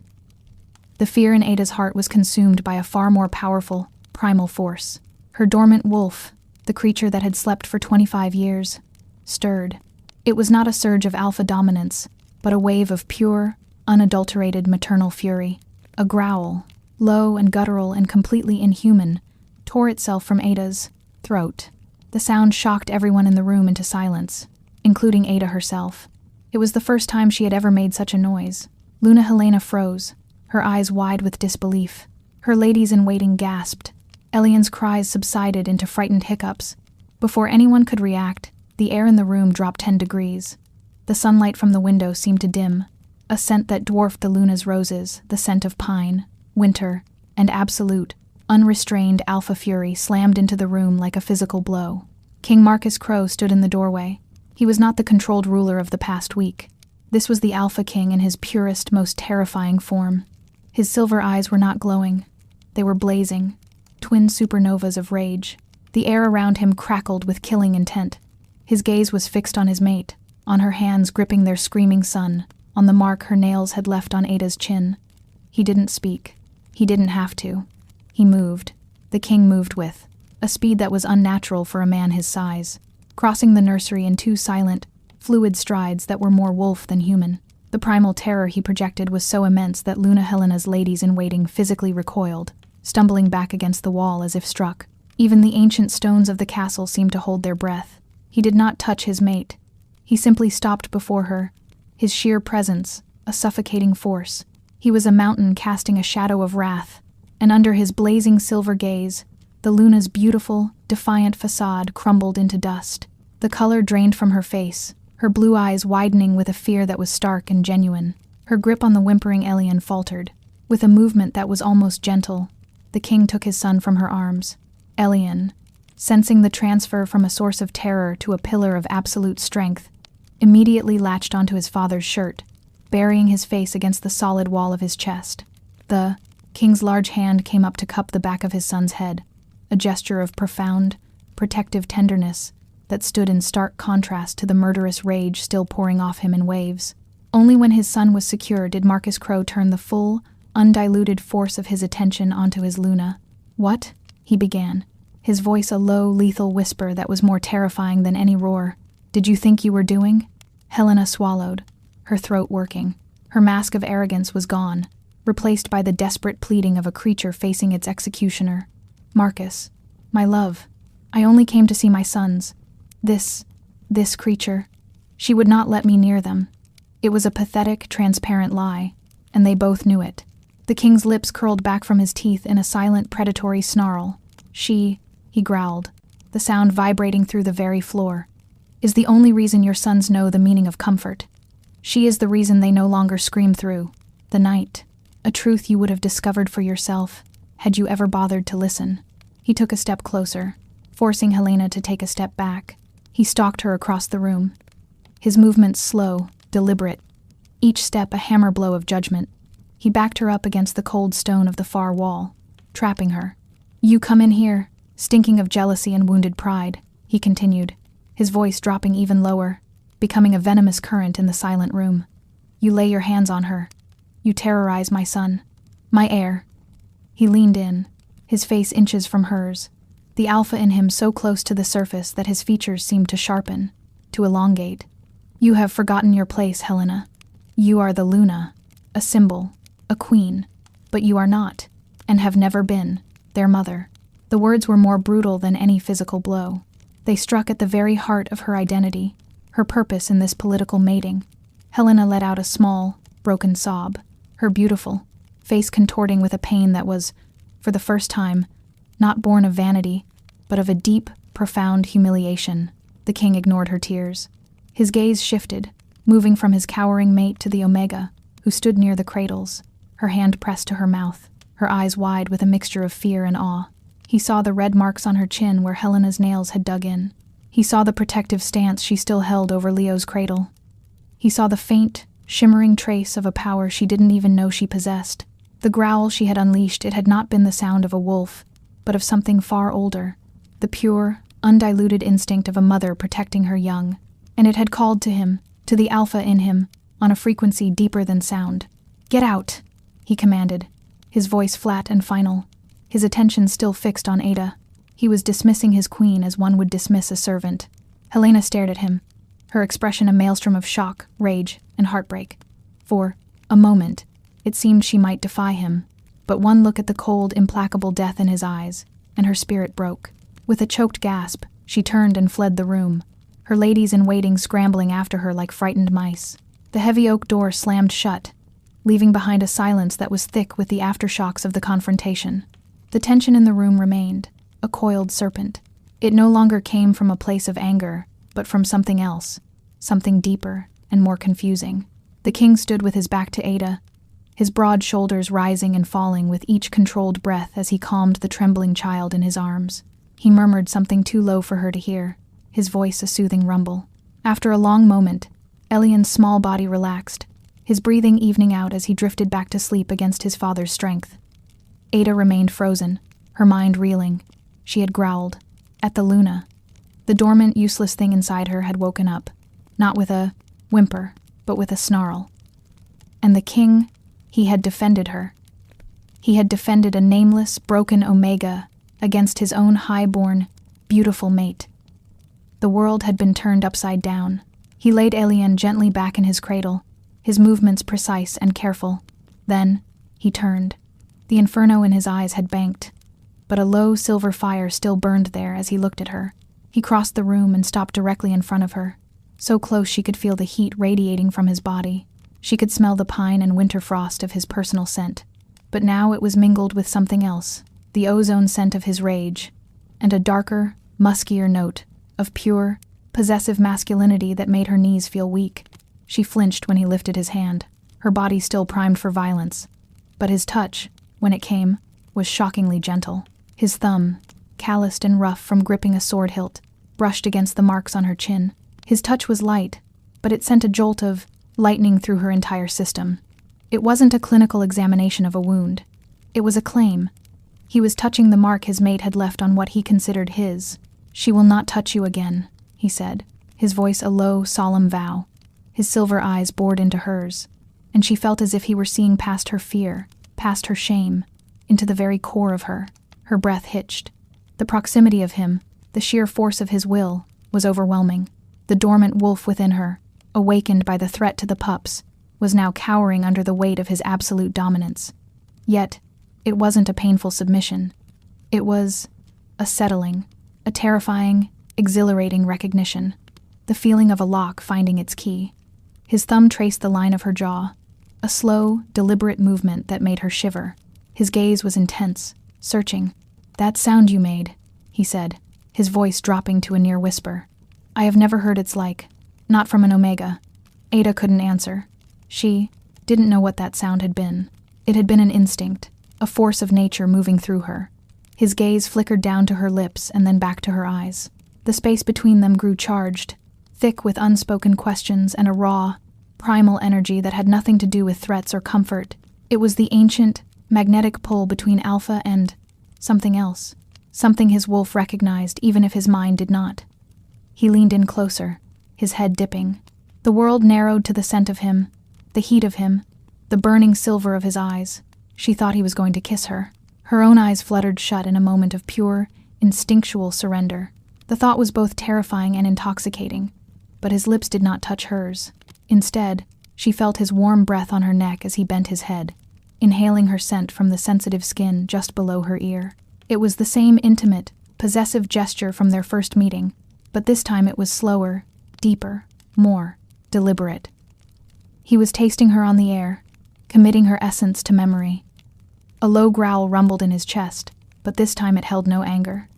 The fear in Ada's heart was consumed by a far more powerful, primal force. Her dormant wolf, the creature that had slept for 25 years, stirred. It was not a surge of alpha dominance, but a wave of pure, unadulterated maternal fury. A growl, low and guttural and completely inhuman, tore itself from Ada's throat. The sound shocked everyone in the room into silence, including Ada herself. It was the first time she had ever made such a noise. Luna Helena froze, her eyes wide with disbelief. Her ladies-in-waiting gasped. Elian's cries subsided into frightened hiccups. Before anyone could react, the air in the room dropped 10 degrees. The sunlight from the window seemed to dim. A scent that dwarfed the Luna's roses, the scent of pine, winter, and absolute, unrestrained alpha fury slammed into the room like a physical blow. King Marcus Crow stood in the doorway. He was not the controlled ruler of the past week. This was the Alpha King in his purest, most terrifying form. His silver eyes were not glowing. They were blazing, twin supernovas of rage. The air around him crackled with killing intent. His gaze was fixed on his mate, on her hands gripping their screaming son, on the mark her nails had left on Ada's chin. He didn't speak. He didn't have to. He moved. The king moved with a speed that was unnatural for a man his size, crossing the nursery in 2 silent, fluid strides that were more wolf than human. The primal terror he projected was so immense that Luna Helena's ladies-in-waiting physically recoiled, stumbling back against the wall as if struck. Even the ancient stones of the castle seemed to hold their breath. He did not touch his mate. He simply stopped before her, his sheer presence, a suffocating force. He was a mountain casting a shadow of wrath, and under his blazing silver gaze, the Luna's beautiful, defiant facade crumbled into dust. The color drained from her face, her blue eyes widening with a fear that was stark and genuine. Her grip on the whimpering Elian faltered. With a movement that was almost gentle, the king took his son from her arms. Elian, sensing the transfer from a source of terror to a pillar of absolute strength, immediately latched onto his father's shirt, burying his face against the solid wall of his chest. The king's large hand came up to cup the back of his son's head, a gesture of profound, protective tenderness that stood in stark contrast to the murderous rage still pouring off him in waves. Only when his son was secure did Marcus Crow turn the full, undiluted force of his attention onto his Luna. "What?" he began, his voice a low, lethal whisper that was more terrifying than any roar. "Did you think you were doing?" Helena swallowed, her throat working. Her mask of arrogance was gone, replaced by the desperate pleading of a creature facing its executioner. "Marcus, my love, I only came to see my sons. This creature." She would not let me near them. It was a pathetic, transparent lie, and they both knew it. The king's lips curled back from his teeth in a silent, predatory snarl. "She," he growled, the sound vibrating through the very floor, "is the only reason your sons know the meaning of comfort. She is the reason they no longer scream through the night, a truth you would have discovered for yourself had you ever bothered to listen." He took a step closer, forcing Helena to take a step back. He stalked her across the room, his movements slow, deliberate, each step a hammer blow of judgment. He backed her up against the cold stone of the far wall, trapping her. "You come in here, stinking of jealousy and wounded pride," he continued, his voice dropping even lower, becoming a venomous current in the silent room. "You lay your hands on her. You terrorize my son, my heir." He leaned in, his face inches from hers, the alpha in him so close to the surface that his features seemed to sharpen, to elongate. "You have forgotten your place, Helena. You are the Luna, a symbol, a queen, but you are not, and have never been, their mother." The words were more brutal than any physical blow. They struck at the very heart of her identity, her purpose in this political mating. Helena let out a small, broken sob, her beautiful face contorting with a pain that was, for the first time, not born of vanity, but of a deep, profound humiliation. The king ignored her tears. His gaze shifted, moving from his cowering mate to the Omega, who stood near the cradles, her hand pressed to her mouth, her eyes wide with a mixture of fear and awe. He saw the red marks on her chin where Helena's nails had dug in. He saw the protective stance she still held over Leo's cradle. He saw the faint, shimmering trace of a power she didn't even know she possessed. The growl she had unleashed, it had not been the sound of a wolf, but of something far older, the pure, undiluted instinct of a mother protecting her young, and it had called to him, to the alpha in him, on a frequency deeper than sound. "Get out," he commanded, his voice flat and final, his attention still fixed on Ada. He was dismissing his queen as one would dismiss a servant. Helena stared at him, her expression a maelstrom of shock, rage, and heartbreak. For, A moment. It seemed she might defy him, but one look at the cold, implacable death in his eyes, and her spirit broke. With a choked gasp, she turned and fled the room, her ladies-in-waiting scrambling after her like frightened mice. The heavy oak door slammed shut, leaving behind a silence that was thick with the aftershocks of the confrontation. The tension in the room remained, a coiled serpent. It no longer came from a place of anger, but from something else, something deeper and more confusing. The king stood with his back to Ada, his broad shoulders rising and falling with each controlled breath as he calmed the trembling child in his arms. He murmured something too low for her to hear, his voice a soothing rumble. After a long moment, Elian's small body relaxed, his breathing evening out as he drifted back to sleep against his father's strength. Ada remained frozen, her mind reeling. She had growled. At the Luna. The dormant, useless thing inside her had woken up, not with a whimper, but with a snarl. And the king, he had defended her. He had defended a nameless, broken Omega against his own high-born, beautiful mate. The world had been turned upside down. He laid Elian gently back in his cradle, his movements precise and careful. Then, he turned. The inferno in his eyes had banked, but a low silver fire still burned there as he looked at her. He crossed the room and stopped directly in front of her, so close she could feel the heat radiating from his body. She could smell the pine and winter frost of his personal scent, but now it was mingled with something else, the ozone scent of his rage, and a darker, muskier note of pure, possessive masculinity that made her knees feel weak. She flinched when he lifted his hand, her body still primed for violence, but his touch, when it came, was shockingly gentle. His thumb, calloused and rough from gripping a sword hilt, brushed against the marks on her chin. His touch was light, but it sent a jolt of lightning through her entire system. It wasn't a clinical examination of a wound. It was a claim. He was touching the mark his mate had left on what he considered his. "She will not touch you again," he said, his voice a low, solemn vow. His silver eyes bored into hers, and she felt as if he were seeing past her fear, past her shame, into the very core of her. Her breath hitched. The proximity of him, the sheer force of his will, was overwhelming. The dormant wolf within her, awakened by the threat to the pups, was now cowering under the weight of his absolute dominance. Yet, it wasn't a painful submission. It was a settling, a terrifying, exhilarating recognition, the feeling of a lock finding its key. His thumb traced the line of her jaw, a slow, deliberate movement that made her shiver. His gaze was intense, searching. "That sound you made," he said, his voice dropping to a near whisper. "I have never heard its like. Not from an Omega." Ada couldn't answer. She didn't know what that sound had been. It had been an instinct, a force of nature moving through her. His gaze flickered down to her lips and then back to her eyes. The space between them grew charged, thick with unspoken questions and a raw, primal energy that had nothing to do with threats or comfort. It was the ancient, magnetic pull between Alpha and something else, something his wolf recognized even if his mind did not. He leaned in closer, his head dipping. The world narrowed to the scent of him, the heat of him, the burning silver of his eyes. She thought he was going to kiss her. Her own eyes fluttered shut in a moment of pure, instinctual surrender. The thought was both terrifying and intoxicating, but his lips did not touch hers. Instead, she felt his warm breath on her neck as he bent his head, inhaling her scent from the sensitive skin just below her ear. It was the same intimate, possessive gesture from their first meeting, but this time it was slower, deeper, more deliberate. He was tasting her on the air, committing her essence to memory. A low growl rumbled in his chest, but this time it held no anger.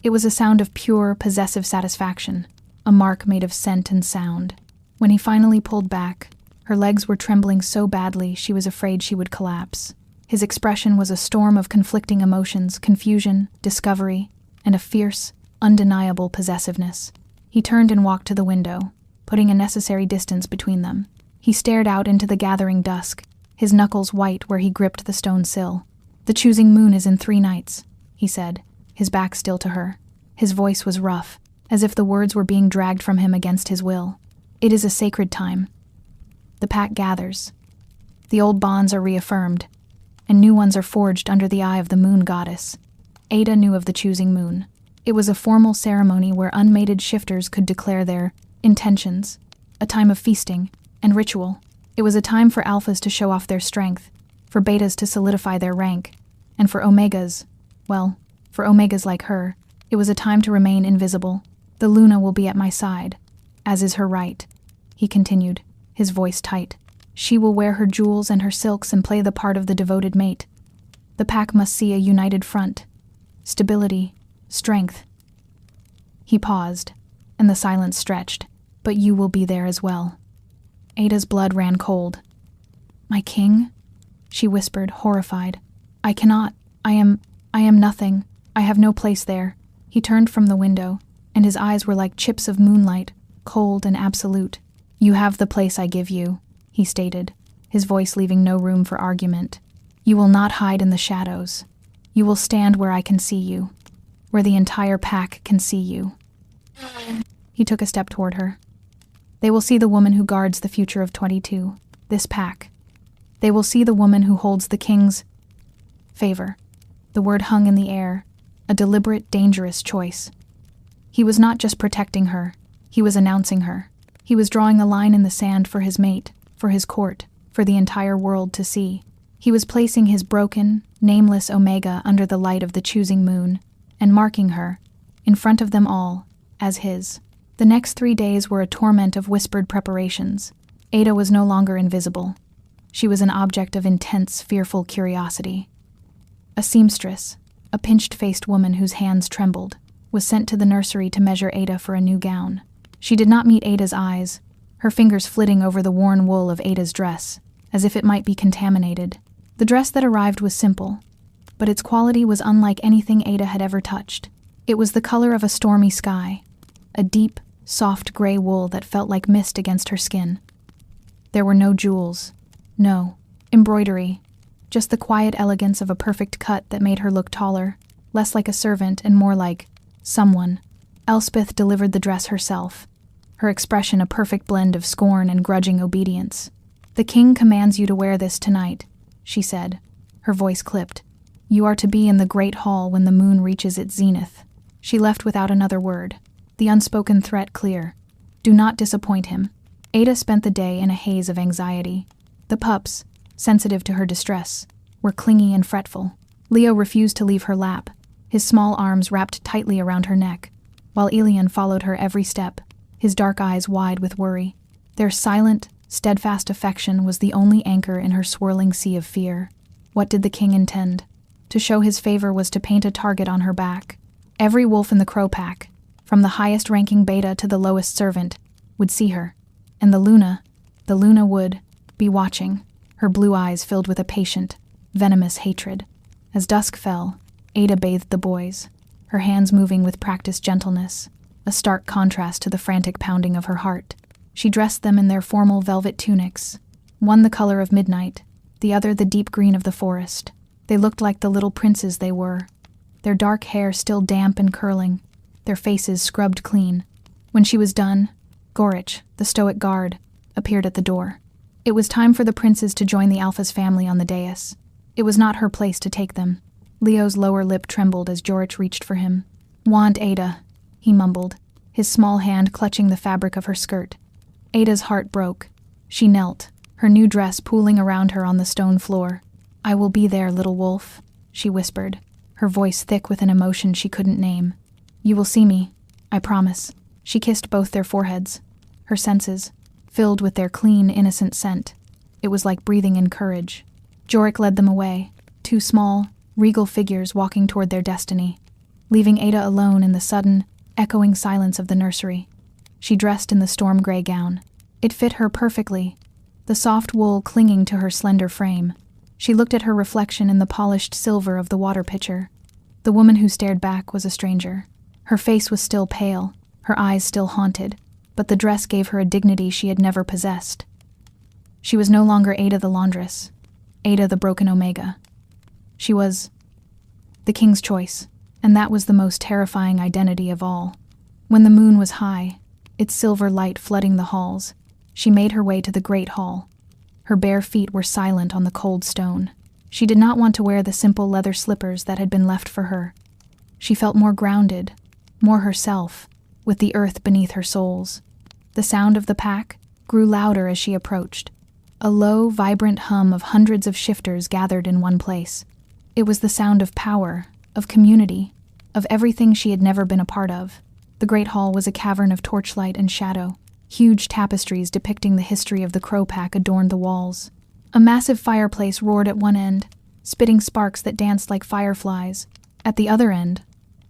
It was a sound of pure, possessive satisfaction, a mark made of scent and sound. When he finally pulled back, her legs were trembling so badly she was afraid she would collapse. His expression was a storm of conflicting emotions, confusion, discovery, and a fierce, undeniable possessiveness. He turned and walked to the window, putting a necessary distance between them. He stared out into the gathering dusk, his knuckles white where he gripped the stone sill. "The choosing moon is in 3 nights," he said, his back still to her. His voice was rough, as if the words were being dragged from him against his will. "It is a sacred time. The pack gathers. The old bonds are reaffirmed, and new ones are forged under the eye of the moon goddess." Ada knew of the choosing moon. It was a formal ceremony where unmated shifters could declare their intentions, a time of feasting and ritual. It was a time for alphas to show off their strength, for betas to solidify their rank, and for omegas, well, for omegas like her, it was a time to remain invisible. The Luna will be at my side, as is her right, he continued, his voice tight. She will wear her jewels and her silks and play the part of the devoted mate. The pack must see a united front. Stability, strength. He paused, and the silence stretched. But you will be there as well. Ada's blood ran cold. My king? She whispered, horrified. I cannot. I am nothing. I have no place there. He turned from the window, and his eyes were like chips of moonlight, cold and absolute. You have the place I give you, he stated, his voice leaving no room for argument. You will not hide in the shadows. You will stand where I can see you, where the entire pack can see you. He took a step toward her. They will see the woman who guards the future of 22, this pack. They will see the woman who holds the king's favor. The word hung in the air, a deliberate, dangerous choice. He was not just protecting her, he was announcing her. He was drawing a line in the sand for his mate, for his court, for the entire world to see. He was placing his broken, nameless Omega under the light of the choosing moon, and marking her, in front of them all, as his. The next 3 days were a torment of whispered preparations. Ada was no longer invisible. She was an object of intense, fearful curiosity. A seamstress, a pinched-faced woman whose hands trembled, was sent to the nursery to measure Ada for a new gown. She did not meet Ada's eyes, her fingers flitting over the worn wool of Ada's dress, as if it might be contaminated. The dress that arrived was simple, but its quality was unlike anything Ada had ever touched. It was the color of a stormy sky, a deep, soft gray wool that felt like mist against her skin. There were no jewels, no embroidery, just the quiet elegance of a perfect cut that made her look taller, less like a servant and more like someone. Elspeth delivered the dress herself, her expression a perfect blend of scorn and grudging obedience. The king commands you to wear this tonight, she said, her voice clipped. You are to be in the great hall when the moon reaches its zenith. She left without another word, the unspoken threat clear. Do not disappoint him. Ada spent the day in a haze of anxiety. The pups, sensitive to her distress, were clingy and fretful. Leo refused to leave her lap, his small arms wrapped tightly around her neck, while Elian followed her every step, his dark eyes wide with worry. Their silent, steadfast affection was the only anchor in her swirling sea of fear. What did the king intend? To show his favor was to paint a target on her back. Every wolf in the crow pack, from the highest-ranking beta to the lowest servant, would see her, and the Luna would be watching, her blue eyes filled with a patient, venomous hatred. As dusk fell, Ada bathed the boys, her hands moving with practiced gentleness, a stark contrast to the frantic pounding of her heart. She dressed them in their formal velvet tunics, one the color of midnight, the other the deep green of the forest. They looked like the little princes they were, their dark hair still damp and curling, their faces scrubbed clean. When she was done, Gorich, the stoic guard, appeared at the door. It was time for the princes to join the Alpha's family on the dais. It was not her place to take them. Leo's lower lip trembled as Jorich reached for him. Want Ada, he mumbled, his small hand clutching the fabric of her skirt. Ada's heart broke. She knelt, her new dress pooling around her on the stone floor. I will be there, little wolf, she whispered, her voice thick with an emotion she couldn't name. You will see me, I promise. She kissed both their foreheads, her senses filled with their clean, innocent scent. It was like breathing in courage. Jorich led them away, two small, regal figures walking toward their destiny, leaving Ada alone in the sudden, echoing silence of the nursery. She dressed in the storm-gray gown. It fit her perfectly, the soft wool clinging to her slender frame. She looked at her reflection in the polished silver of the water pitcher. The woman who stared back was a stranger. Her face was still pale, her eyes still haunted, but the dress gave her a dignity she had never possessed. She was no longer Ada the laundress, Ada the broken Omega. She was the king's choice, and that was the most terrifying identity of all. When the moon was high, its silver light flooding the halls, she made her way to the great hall. Her bare feet were silent on the cold stone. She did not want to wear the simple leather slippers that had been left for her. She felt more grounded, more herself, with the earth beneath her soles. The sound of the pack grew louder as she approached, A low, vibrant hum of hundreds of shifters gathered in one place. It was the sound of power, of community, of everything she had never been a part of. The great hall was a cavern of torchlight and shadow. Huge tapestries depicting the history of the Crow Pack adorned the walls. A massive fireplace roared at one end, spitting sparks that danced like fireflies. At the other end,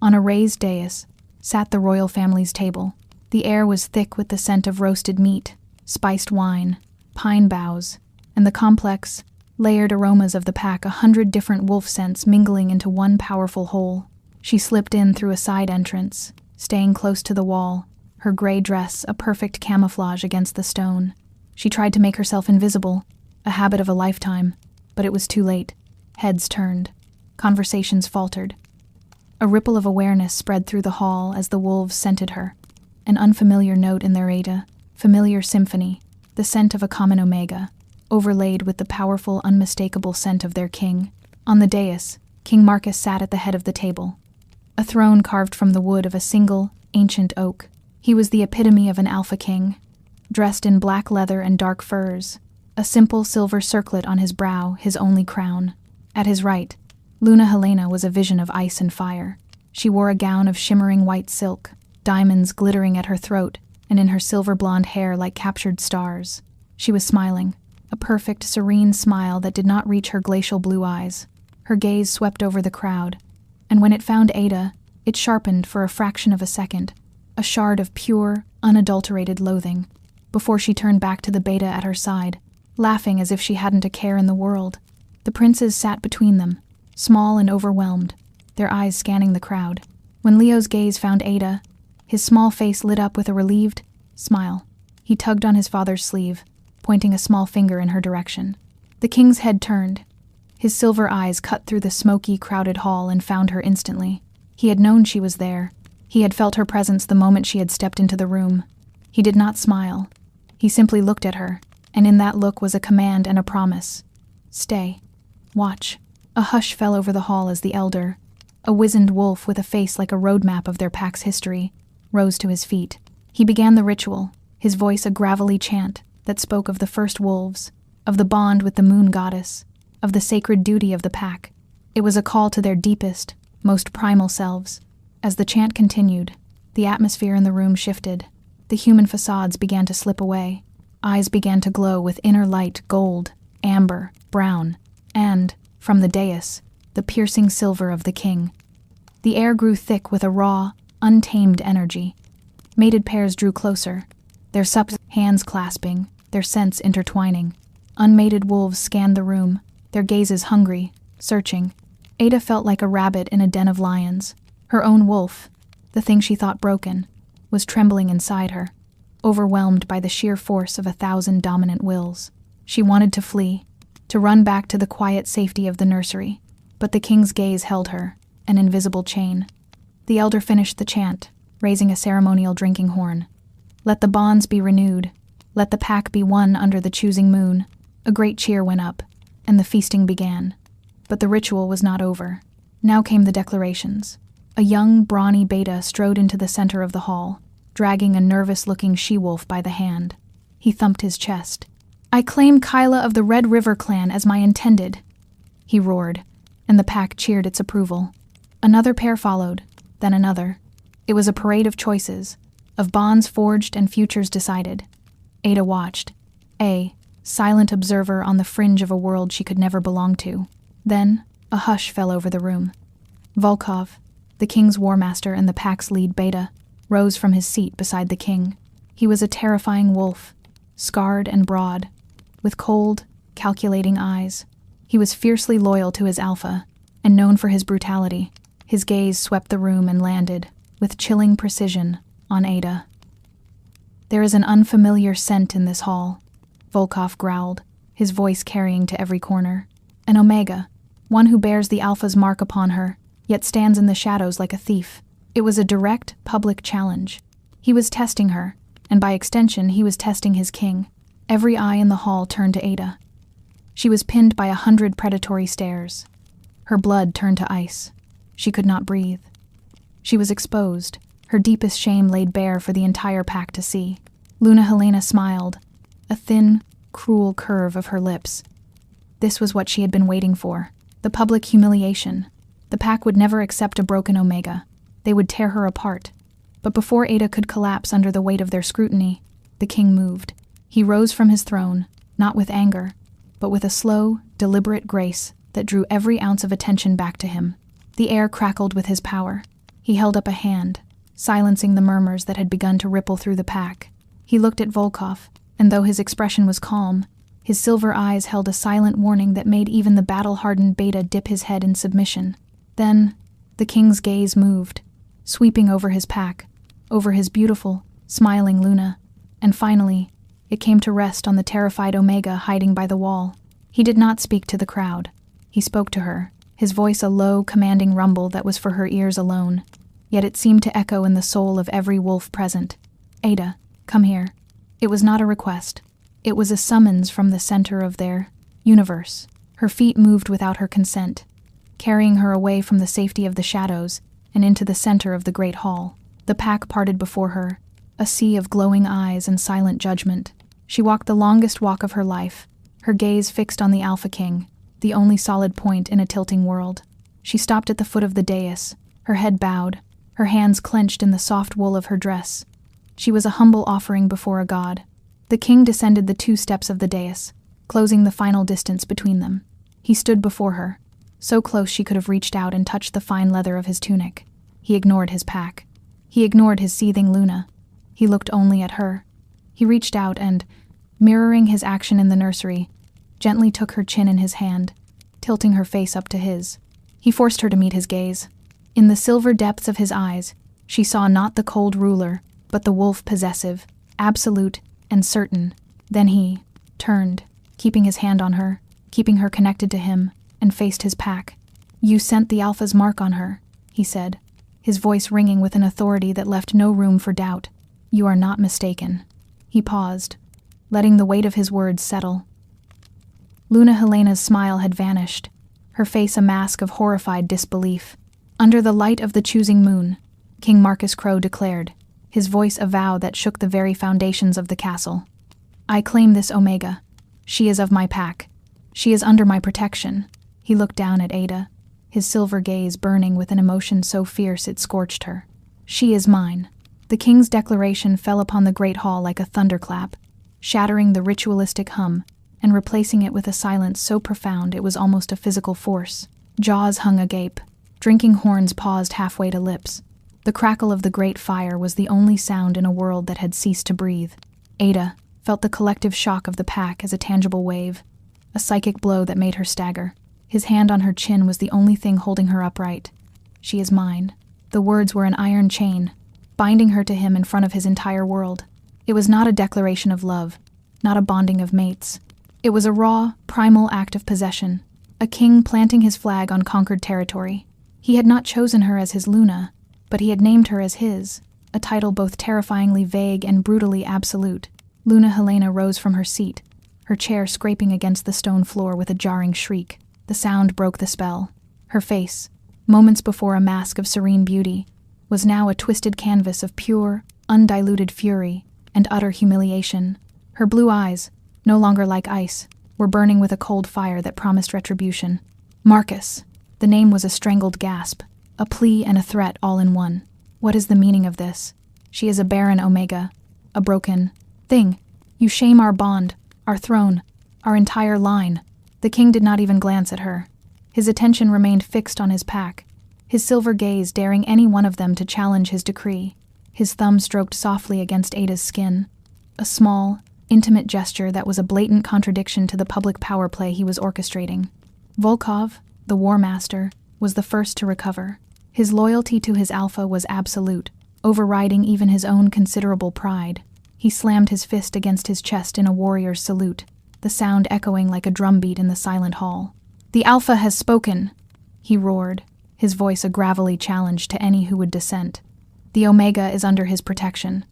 on a raised dais, sat the royal family's table. The air was thick with the scent of roasted meat, spiced wine, pine boughs, and the complex, layered aromas of the pack, 100 different wolf scents mingling into one powerful whole. She slipped in through a side entrance, staying close to the wall, her gray dress a perfect camouflage against the stone. She tried to make herself invisible, a habit of a lifetime, but it was too late. Heads turned. Conversations faltered. A ripple of awareness spread through the hall as the wolves scented her. An unfamiliar note in their Ada, familiar symphony, the scent of a common omega, overlaid with the powerful, unmistakable scent of their king. On the dais, King Marcus sat at the head of the table. A throne carved from the wood of a single, ancient oak. He was the epitome of an alpha king, dressed in black leather and dark furs, a simple silver circlet on his brow, his only crown. At his right, Luna Helena was a vision of ice and fire. She wore a gown of shimmering white silk, diamonds glittering at her throat and in her silver blonde hair like captured stars. She was smiling, a perfect, serene smile that did not reach her glacial blue eyes. Her gaze swept over the crowd, and when it found Ada, it sharpened for a fraction of a second, a shard of pure, unadulterated loathing, before she turned back to the beta at her side, laughing as if she hadn't a care in the world. The princes sat between them, small and overwhelmed, their eyes scanning the crowd. When Leo's gaze found Ada, his small face lit up with a relieved smile. He tugged on his father's sleeve, pointing a small finger in her direction. The king's head turned. His silver eyes cut through the smoky, crowded hall and found her instantly. He had known she was there. He had felt her presence the moment she had stepped into the room. He did not smile. He simply looked at her, and in that look was a command and a promise. Stay. Watch. A hush fell over the hall as the elder, a wizened wolf with a face like a roadmap of their pack's history, rose to his feet. He began the ritual, his voice a gravelly chant that spoke of the first wolves, of the bond with the moon goddess, of the sacred duty of the pack. It was a call to their deepest, most primal selves. As the chant continued, the atmosphere in the room shifted. The human facades began to slip away. Eyes began to glow with inner light, gold, amber, brown, and, from the dais, the piercing silver of the king. The air grew thick with a raw, untamed energy. Mated pairs drew closer, their hands clasping, their scents intertwining. Unmated wolves scanned the room, their gazes hungry, searching. Ada felt like a rabbit in a den of lions. Her own wolf, the thing she thought broken, was trembling inside her, overwhelmed by the sheer force of 1,000 dominant wills. She wanted to flee, to run back to the quiet safety of the nursery, but the king's gaze held her, an invisible chain. The elder finished the chant, raising a ceremonial drinking horn. Let the bonds be renewed. Let the pack be one under the choosing moon. A great cheer went up, and the feasting began. But the ritual was not over. Now came the declarations. A young, brawny beta strode into the center of the hall, dragging a nervous-looking she-wolf by the hand. He thumped his chest. I claim Kyla of the Red River clan as my intended, he roared, and the pack cheered its approval. Another pair followed, then another. It was a parade of choices, of bonds forged and futures decided. Ada watched, a silent observer on the fringe of a world she could never belong to. Then, a hush fell over the room. Volkov, the king's war master and the pack's lead beta, rose from his seat beside the king. He was a terrifying wolf, scarred and broad, with cold, calculating eyes. He was fiercely loyal to his alpha, and known for his brutality. His gaze swept the room and landed, with chilling precision, on Ada. There is an unfamiliar scent in this hall, Volkov growled, his voice carrying to every corner. An omega, one who bears the alpha's mark upon her, yet stands in the shadows like a thief. It was a direct, public challenge. He was testing her, and by extension he was testing his king. Every eye in the hall turned to Ada. She was pinned by 100 predatory stares. Her blood turned to ice. She could not breathe. She was exposed, her deepest shame laid bare for the entire pack to see. Luna Helena smiled, a thin, cruel curve of her lips. This was what she had been waiting for. The public humiliation. The pack would never accept a broken Omega. They would tear her apart. But before Ada could collapse under the weight of their scrutiny, the king moved. He rose from his throne, not with anger, but with a slow, deliberate grace that drew every ounce of attention back to him. The air crackled with his power. He held up a hand, silencing the murmurs that had begun to ripple through the pack. He looked at Volkov, and though his expression was calm, his silver eyes held a silent warning that made even the battle-hardened Beta dip his head in submission. Then, the king's gaze moved, sweeping over his pack, over his beautiful, smiling Luna, and finally, it came to rest on the terrified Omega hiding by the wall. He did not speak to the crowd. He spoke to her, his voice a low, commanding rumble that was for her ears alone. Yet it seemed to echo in the soul of every wolf present. "Ada, come here." It was not a request. It was a summons from the center of their universe. Her feet moved without her consent, carrying her away from the safety of the shadows and into the center of the great hall. The pack parted before her, a sea of glowing eyes and silent judgment. She walked the longest walk of her life, her gaze fixed on the Alpha King, the only solid point in a tilting world. She stopped at the foot of the dais, her head bowed, her hands clenched in the soft wool of her dress. She was a humble offering before a god. The king descended the 2 steps of the dais, closing the final distance between them. He stood before her, so close she could have reached out and touched the fine leather of his tunic. He ignored his pack. He ignored his seething Luna. He looked only at her. He reached out and, mirroring his action in the nursery, gently took her chin in his hand, tilting her face up to his. He forced her to meet his gaze. In the silver depths of his eyes, she saw not the cold ruler, but the wolf possessive, absolute, and certain. Then he turned, keeping his hand on her, keeping her connected to him, and faced his pack. "You sent the Alpha's mark on her," he said, his voice ringing with an authority that left no room for doubt. "You are not mistaken." He paused, letting the weight of his words settle. Luna Helena's smile had vanished, her face a mask of horrified disbelief. Under the light of the choosing moon, King Marcus Crow declared, his voice a vow that shook the very foundations of the castle. "I claim this Omega. She is of my pack. She is under my protection." He looked down at Ada, his silver gaze burning with an emotion so fierce it scorched her. "She is mine." The king's declaration fell upon the great hall like a thunderclap, shattering the ritualistic hum and replacing it with a silence so profound it was almost a physical force. Jaws hung agape. Drinking horns paused halfway to lips. The crackle of the great fire was the only sound in a world that had ceased to breathe. Ada felt the collective shock of the pack as a tangible wave, a psychic blow that made her stagger. His hand on her chin was the only thing holding her upright. "She is mine." The words were an iron chain, binding her to him in front of his entire world. It was not a declaration of love, not a bonding of mates. It was a raw, primal act of possession, a king planting his flag on conquered territory. He had not chosen her as his Luna, but he had named her as his, a title both terrifyingly vague and brutally absolute. Luna Helena rose from her seat, her chair scraping against the stone floor with a jarring shriek. The sound broke the spell. Her face, moments before a mask of serene beauty, was now a twisted canvas of pure, undiluted fury and utter humiliation. Her blue eyes, no longer like ice, were burning with a cold fire that promised retribution. "Marcus." The name was a strangled gasp, a plea and a threat all in one. "What is the meaning of this? She is a barren Omega, a broken thing. You shame our bond, our throne, our entire line." The king did not even glance at her. His attention remained fixed on his pack, his silver gaze daring any one of them to challenge his decree. His thumb stroked softly against Ada's skin, a small, intimate gesture that was a blatant contradiction to the public power play he was orchestrating. Volkov, the War Master, was the first to recover. His loyalty to his Alpha was absolute, overriding even his own considerable pride. He slammed his fist against his chest in a warrior's salute, the sound echoing like a drumbeat in the silent hall. "The Alpha has spoken," he roared, his voice a gravelly challenge to any who would dissent. "The Omega is under his protection.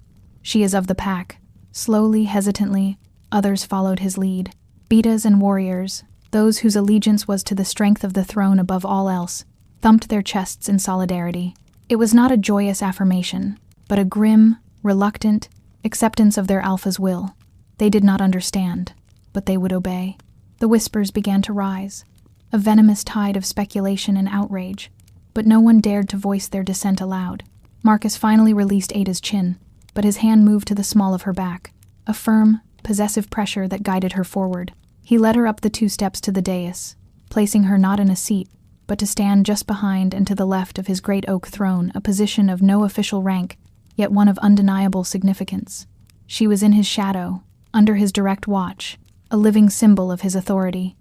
She is of the pack." Slowly, hesitantly, others followed his lead. Betas and warriors, those whose allegiance was to the strength of the throne above all else, thumped their chests in solidarity. It was not a joyous affirmation, but a grim, reluctant acceptance of their Alpha's will. They did not understand. but they would obey. The whispers began to rise, a venomous tide of speculation and outrage, but no one dared to voice their dissent aloud. Marcus finally released Ada's chin, but his hand moved to the small of her back, a firm, possessive pressure that guided her forward. He led her up the 2 steps to the dais, placing her not in a seat, but to stand just behind and to the left of his great oak throne, a position of no official rank, yet one of undeniable significance. She was in his shadow, under his direct watch, a living symbol of his authority.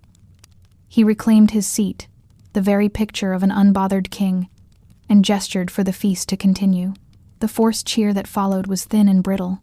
He reclaimed his seat, the very picture of an unbothered king, and gestured for the feast to continue. The forced cheer that followed was thin and brittle,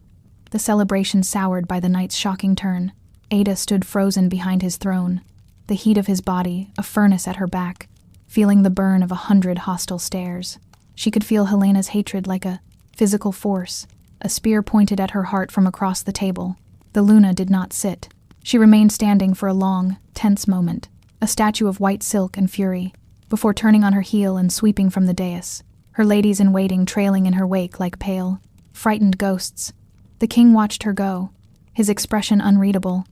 the celebration soured by the night's shocking turn. Ada stood frozen behind his throne, the heat of his body a furnace at her back, feeling the burn of 100 hostile stares. She could feel Helena's hatred like a physical force, a spear pointed at her heart from across the table. The Luna did not sit. She remained standing for a long, tense moment, a statue of white silk and fury, before turning on her heel and sweeping from the dais, her ladies-in-waiting trailing in her wake like pale, frightened ghosts. The king watched her go, his expression unreadable.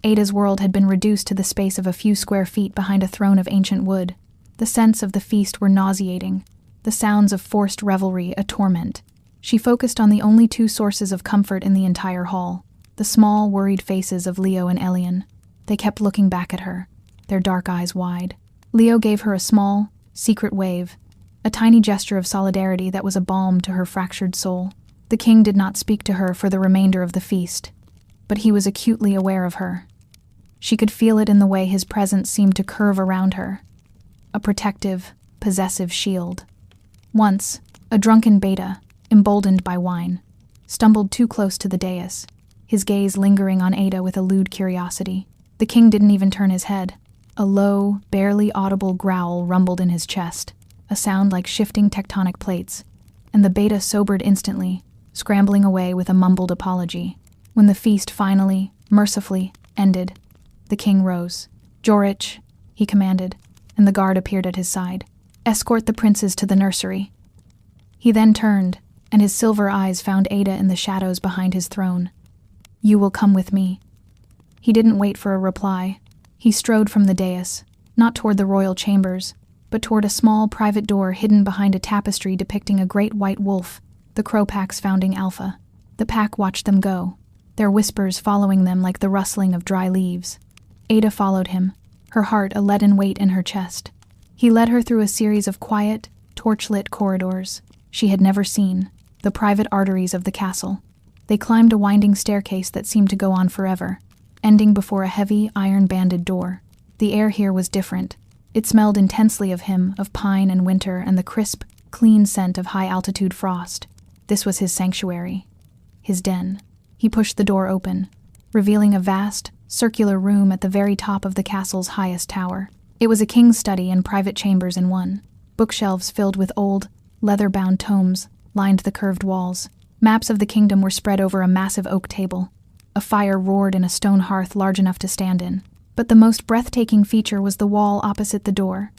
Ada's world had been reduced to the space of a few square feet behind a throne of ancient wood. The scents of the feast were nauseating, the sounds of forced revelry a torment. She focused on the only 2 sources of comfort in the entire hall, the small, worried faces of Leo and Elian. They kept looking back at her, their dark eyes wide. Leo gave her a small, secret wave, a tiny gesture of solidarity that was a balm to her fractured soul. The king did not speak to her for the remainder of the feast, but he was acutely aware of her. She could feel it in the way his presence seemed to curve around her, a protective, possessive shield. Once, a drunken beta, emboldened by wine, stumbled too close to the dais, his gaze lingering on Ada with a lewd curiosity. The king didn't even turn his head. A low, barely audible growl rumbled in his chest, a sound like shifting tectonic plates, and the beta sobered instantly, scrambling away with a mumbled apology. When the feast finally, mercifully, ended, the king rose. "Jorich," he commanded, and the guard appeared at his side. "Escort the princes to the nursery." He then turned, and his silver eyes found Ada in the shadows behind his throne. "You will come with me." He didn't wait for a reply. He strode from the dais, not toward the royal chambers, but toward a small private door hidden behind a tapestry depicting a great white wolf, the Crow Pack's founding alpha. The pack watched them go, their whispers following them like the rustling of dry leaves. Ada followed him, her heart a leaden weight in her chest. He led her through a series of quiet, torch-lit corridors she had never seen, the private arteries of the castle. They climbed a winding staircase that seemed to go on forever, ending before a heavy, iron-banded door. The air here was different. It smelled intensely of him, of pine and winter, and the crisp, clean scent of high-altitude frost. This was his sanctuary, his den. He pushed the door open, revealing a vast, circular room at the very top of the castle's highest tower. It was a king's study and private chambers in one. Bookshelves filled with old, leather-bound tomes lined the curved walls. Maps of the kingdom were spread over a massive oak table. A fire roared in a stone hearth large enough to stand in. But the most breathtaking feature was the wall opposite the door.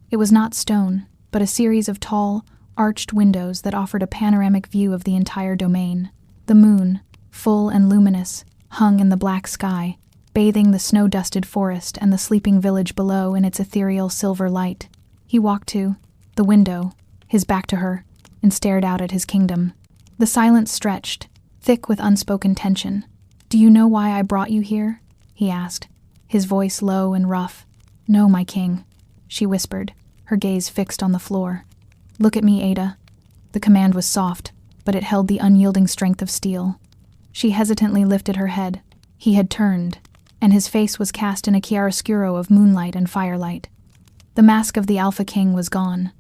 It was not stone, but a series of tall, arched windows that offered a panoramic view of the entire domain. The moon, full and luminous, hung in the black sky, bathing the snow-dusted forest and the sleeping village below in its ethereal silver light. He walked to the window, his back to her, and stared out at his kingdom. The silence stretched, thick with unspoken tension. "Do you know why I brought you here?" he asked, his voice low and rough. "No, my king," she whispered, her gaze fixed on the floor. "Look at me, Ada." The command was soft, but it held the unyielding strength of steel. She hesitantly lifted her head. He had turned, and his face was cast in a chiaroscuro of moonlight and firelight. The mask of the Alpha King was gone.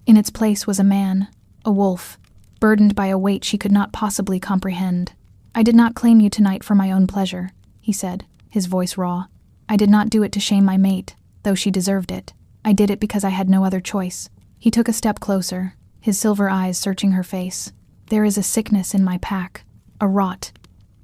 In its place was a man, a wolf, burdened by a weight she could not possibly comprehend. "I did not claim you tonight for my own pleasure," he said, his voice raw. "I did not do it to shame my mate, though she deserved it. I did it because I had no other choice." He took a step closer, his silver eyes searching her face. "There is a sickness in my pack, a rot.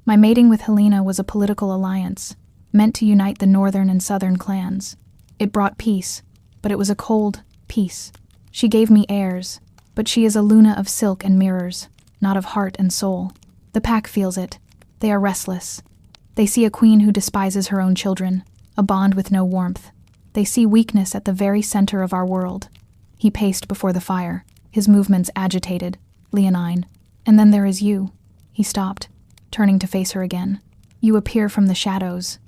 My mating with Helena was a political alliance, meant to unite the northern and southern clans. It brought peace, but it was a cold peace. She gave me heirs, but she is a Luna of silk and mirrors, not of heart and soul. The pack feels it. They are restless. They see a queen who despises her own children, a bond with no warmth. They see weakness at the very center of our world. He paced before the fire, his movements agitated, leonine. And then there is you. He stopped, turning to face her again. You appear from the shadows.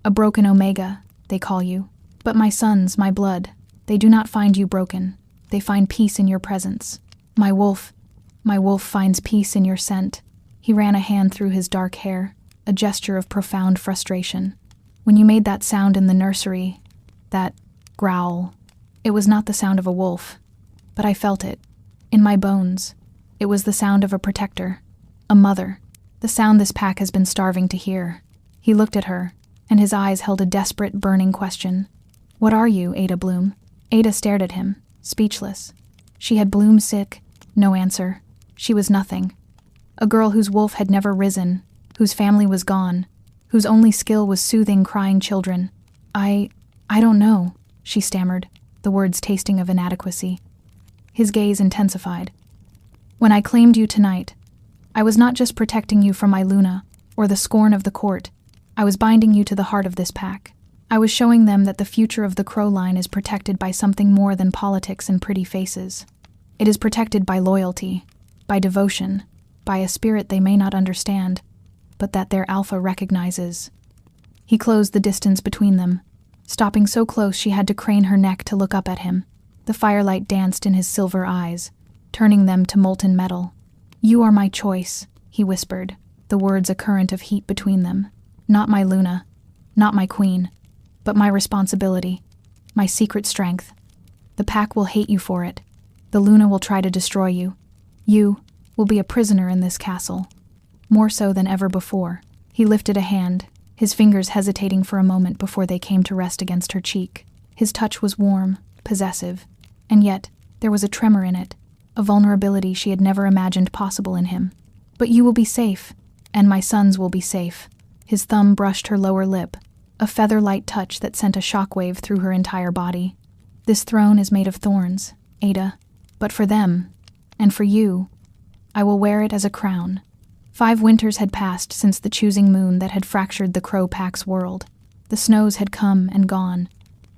A broken omega, they call you. But my sons, my blood, they do not find you broken. They find peace in your presence. My wolf finds peace in your scent. He ran a hand through his dark hair, a gesture of profound frustration. When you made that sound in the nursery, that growl, it was not the sound of a wolf, but I felt it, in my bones. It was the sound of a protector, a mother, the sound this pack has been starving to hear. He looked at her, and his eyes held a desperate, burning question. What are you, Ada Bloom? Ada stared at him, speechless. She had Bloom sick, no answer. She was nothing. A girl whose wolf had never risen, whose family was gone, whose only skill was soothing crying children. I don't know, she stammered, the words tasting of inadequacy. His gaze intensified. When I claimed you tonight, I was not just protecting you from my Luna, or the scorn of the court. I was binding you to the heart of this pack. I was showing them that the future of the Crow line is protected by something more than politics and pretty faces. It is protected by loyalty, by devotion, by a spirit they may not understand, but that their alpha recognizes. He closed the distance between them, stopping so close she had to crane her neck to look up at him. The firelight danced in his silver eyes, turning them to molten metal. You are my choice, he whispered, the words a current of heat between them. Not my Luna, not my queen, but my responsibility, my secret strength. The pack will hate you for it. The Luna will try to destroy you. You will be a prisoner in this castle, more so than ever before. He lifted a hand, his fingers hesitating for a moment before they came to rest against her cheek. His touch was warm, possessive, and yet there was a tremor in it, a vulnerability she had never imagined possible in him. But you will be safe, and my sons will be safe. His thumb brushed her lower lip, a feather-light touch that sent a shockwave through her entire body. This throne is made of thorns, Ada, but for them, and for you, I will wear it as a crown. 5 winters had passed since the choosing moon that had fractured the Crow Pack's world. The snows had come and gone,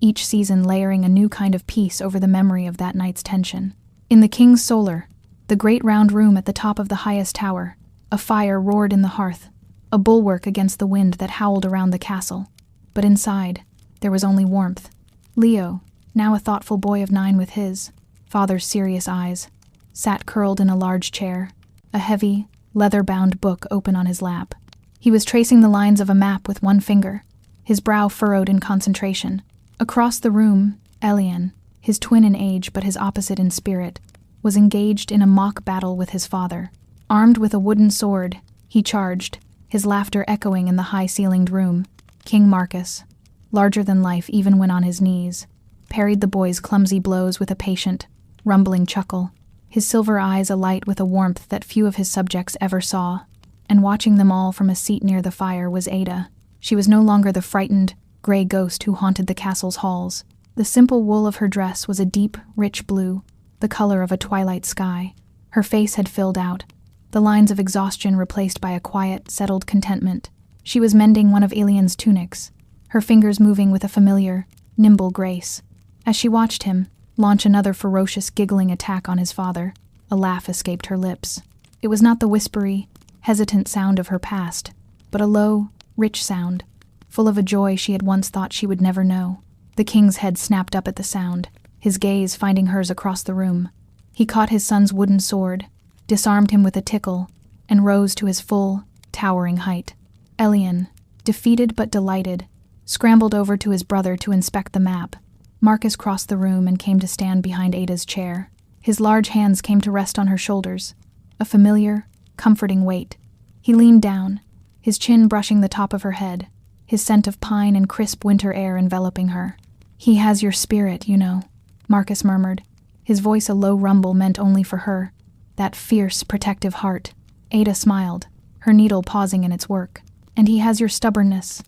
each season layering a new kind of peace over the memory of that night's tension. In the King's Solar, the great round room at the top of the highest tower, a fire roared in the hearth, a bulwark against the wind that howled around the castle. But inside, there was only warmth. Leo, now a thoughtful boy of 9 with his father's serious eyes, sat curled in a large chair, a heavy, leather-bound book open on his lap. He was tracing the lines of a map with one finger, his brow furrowed in concentration. Across the room, Elian, his twin in age but his opposite in spirit, was engaged in a mock battle with his father. Armed with a wooden sword, he charged, his laughter echoing in the high-ceilinged room. King Marcus, larger than life even when on his knees, parried the boy's clumsy blows with a patient, rumbling chuckle, his silver eyes alight with a warmth that few of his subjects ever saw. And watching them all from a seat near the fire was Ada. She was no longer the frightened, gray ghost who haunted the castle's halls. The simple wool of her dress was a deep, rich blue, the color of a twilight sky. Her face had filled out, the lines of exhaustion replaced by a quiet, settled contentment. She was mending one of Elian's tunics, her fingers moving with a familiar, nimble grace. As she watched him launch another ferocious, giggling attack on his father, a laugh escaped her lips. It was not the whispery, hesitant sound of her past, but a low, rich sound, full of a joy she had once thought she would never know. The king's head snapped up at the sound, his gaze finding hers across the room. He caught his son's wooden sword, disarmed him with a tickle, and rose to his full, towering height. Elian, defeated but delighted, scrambled over to his brother to inspect the map. Marcus crossed the room and came to stand behind Ada's chair. His large hands came to rest on her shoulders, a familiar, comforting weight. He leaned down, his chin brushing the top of her head, his scent of pine and crisp winter air enveloping her. "He has your spirit, you know," Marcus murmured, his voice a low rumble meant only for her. That fierce, protective heart. Ada smiled, her needle pausing in its work. "And he has your stubbornness.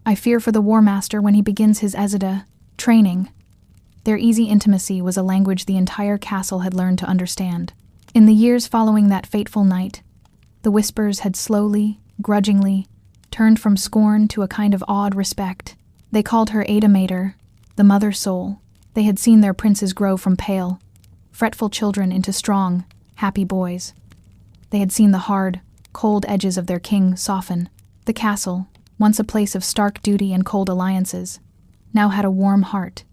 I fear for the War Master when he begins his Ezida training." Their easy intimacy was a language the entire castle had learned to understand. In the years following that fateful night, the whispers had slowly, grudgingly, turned from scorn to a kind of awed respect. They called her Ada Mater, the mother soul. They had seen their princes grow from pale, fretful children into strong, happy boys. They had seen the hard, cold edges of their king soften. The castle, once a place of stark duty and cold alliances, now had a warm heart,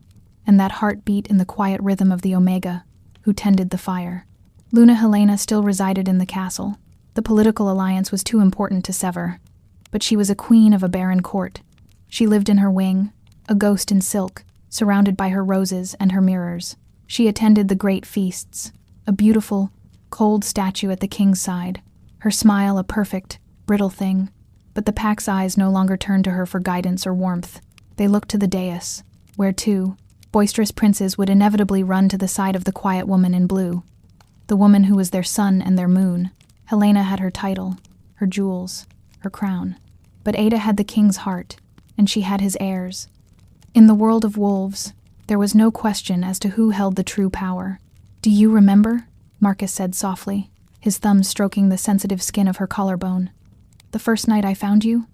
and that heart beat in the quiet rhythm of the Omega, who tended the fire. Luna Helena still resided in the castle. The political alliance was too important to sever, but she was a queen of a barren court. She lived in her wing, a ghost in silk, surrounded by her roses and her mirrors. She attended the great feasts, a beautiful, cold statue at the king's side, her smile a perfect, brittle thing. But the pack's eyes no longer turned to her for guidance or warmth. They looked to the dais, where two boisterous princes would inevitably run to the side of the quiet woman in blue, the woman who was their sun and their moon. Helena had her title, her jewels, her crown. But Ada had the king's heart, and she had his heirs. In the world of wolves, there was no question as to who held the true power. "Do you remember?" Marcus said softly, his thumb stroking the sensitive skin of her collarbone. "The first night I found you?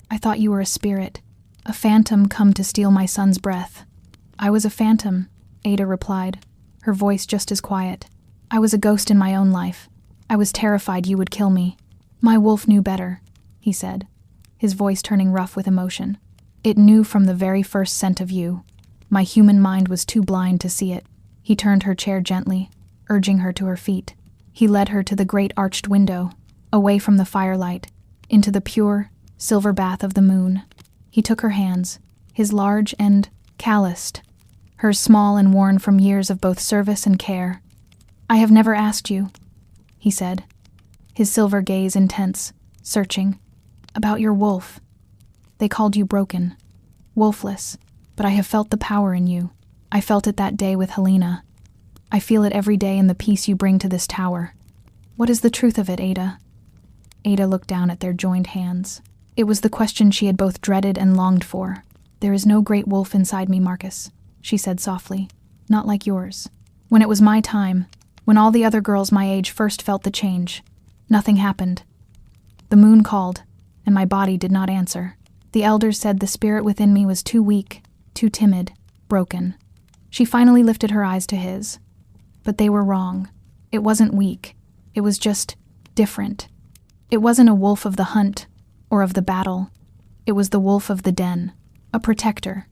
I thought you were a spirit, a phantom come to steal my son's breath." "I was a phantom," Ada replied, her voice just as quiet. "I was a ghost in my own life. I was terrified you would kill me. My wolf knew better," he said, his voice turning rough with emotion. "It knew from the very first scent of you. My human mind was too blind to see it." He turned her chair gently, urging her to her feet. He led her to the great arched window, away from the firelight, into the pure, silver bath of the moon. He took her hands, his large and calloused, hers small and worn from years of both service and care. "I have never asked you," he said, his silver gaze intense, searching, "about your wolf. They called you broken, wolfless, but I have felt the power in you. I felt it that day with Helena. I feel it every day in the peace you bring to this tower. What is the truth of it, Ada?" Ada looked down at their joined hands. It was the question she had both dreaded and longed for. "There is no great wolf inside me, Marcus," she said softly. "Not like yours. When it was my time, when all the other girls my age first felt the change, nothing happened. The moon called, and my body did not answer. The elders said the spirit within me was too weak, too timid, broken." She finally lifted her eyes to his. But they were wrong. It wasn't weak. It was just different. It wasn't a wolf of the hunt or of the battle. It was the wolf of the den, a protector.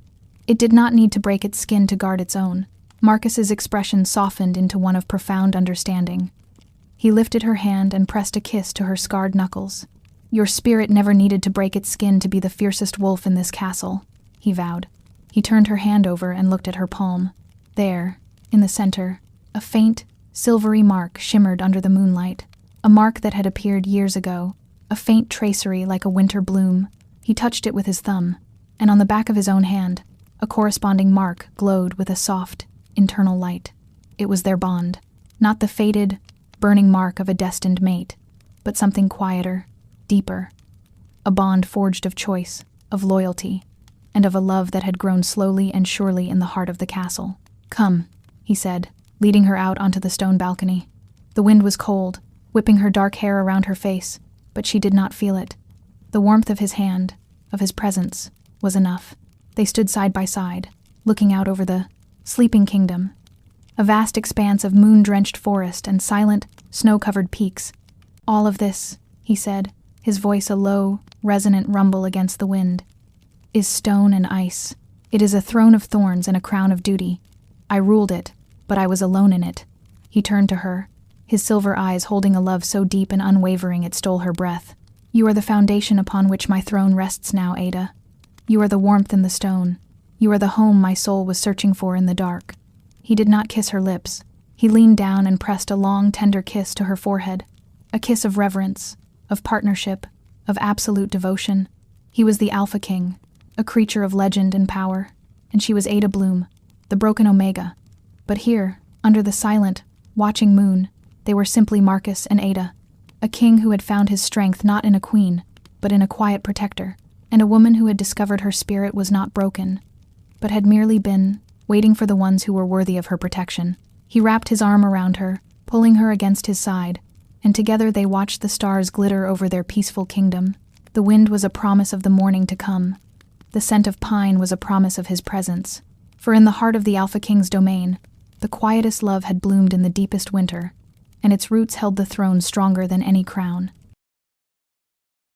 It did not need to break its skin to guard its own. Marcus's expression softened into one of profound understanding. He lifted her hand and pressed a kiss to her scarred knuckles. "Your spirit never needed to break its skin to be the fiercest wolf in this castle," he vowed. He turned her hand over and looked at her palm. There, in the center, a faint, silvery mark shimmered under the moonlight. A mark that had appeared years ago, a faint tracery like a winter bloom. He touched it with his thumb, and on the back of his own hand, a corresponding mark glowed with a soft, internal light. It was their bond, not the faded, burning mark of a destined mate, but something quieter, deeper. A bond forged of choice, of loyalty, and of a love that had grown slowly and surely in the heart of the castle. "Come," he said, leading her out onto the stone balcony. The wind was cold, whipping her dark hair around her face, but she did not feel it. The warmth of his hand, of his presence, was enough. They stood side by side, looking out over the sleeping kingdom, a vast expanse of moon-drenched forest and silent, snow-covered peaks. "All of this," he said, his voice a low, resonant rumble against the wind, "is stone and ice. It is a throne of thorns and a crown of duty. I ruled it, but I was alone in it." He turned to her, his silver eyes holding a love so deep and unwavering it stole her breath. "You are the foundation upon which my throne rests now, Ada. You are the warmth in the stone. You are the home my soul was searching for in the dark." He did not kiss her lips. He leaned down and pressed a long, tender kiss to her forehead, a kiss of reverence, of partnership, of absolute devotion. He was the Alpha King, a creature of legend and power, and she was Ada Bloom, the broken Omega. But here, under the silent, watching moon, they were simply Marcus and Ada, a king who had found his strength not in a queen, but in a quiet protector, and a woman who had discovered her spirit was not broken, but had merely been waiting for the ones who were worthy of her protection. He wrapped his arm around her, pulling her against his side, and together they watched the stars glitter over their peaceful kingdom. The wind was a promise of the morning to come. The scent of pine was a promise of his presence. For in the heart of the Alpha King's domain, the quietest love had bloomed in the deepest winter, and its roots held the throne stronger than any crown.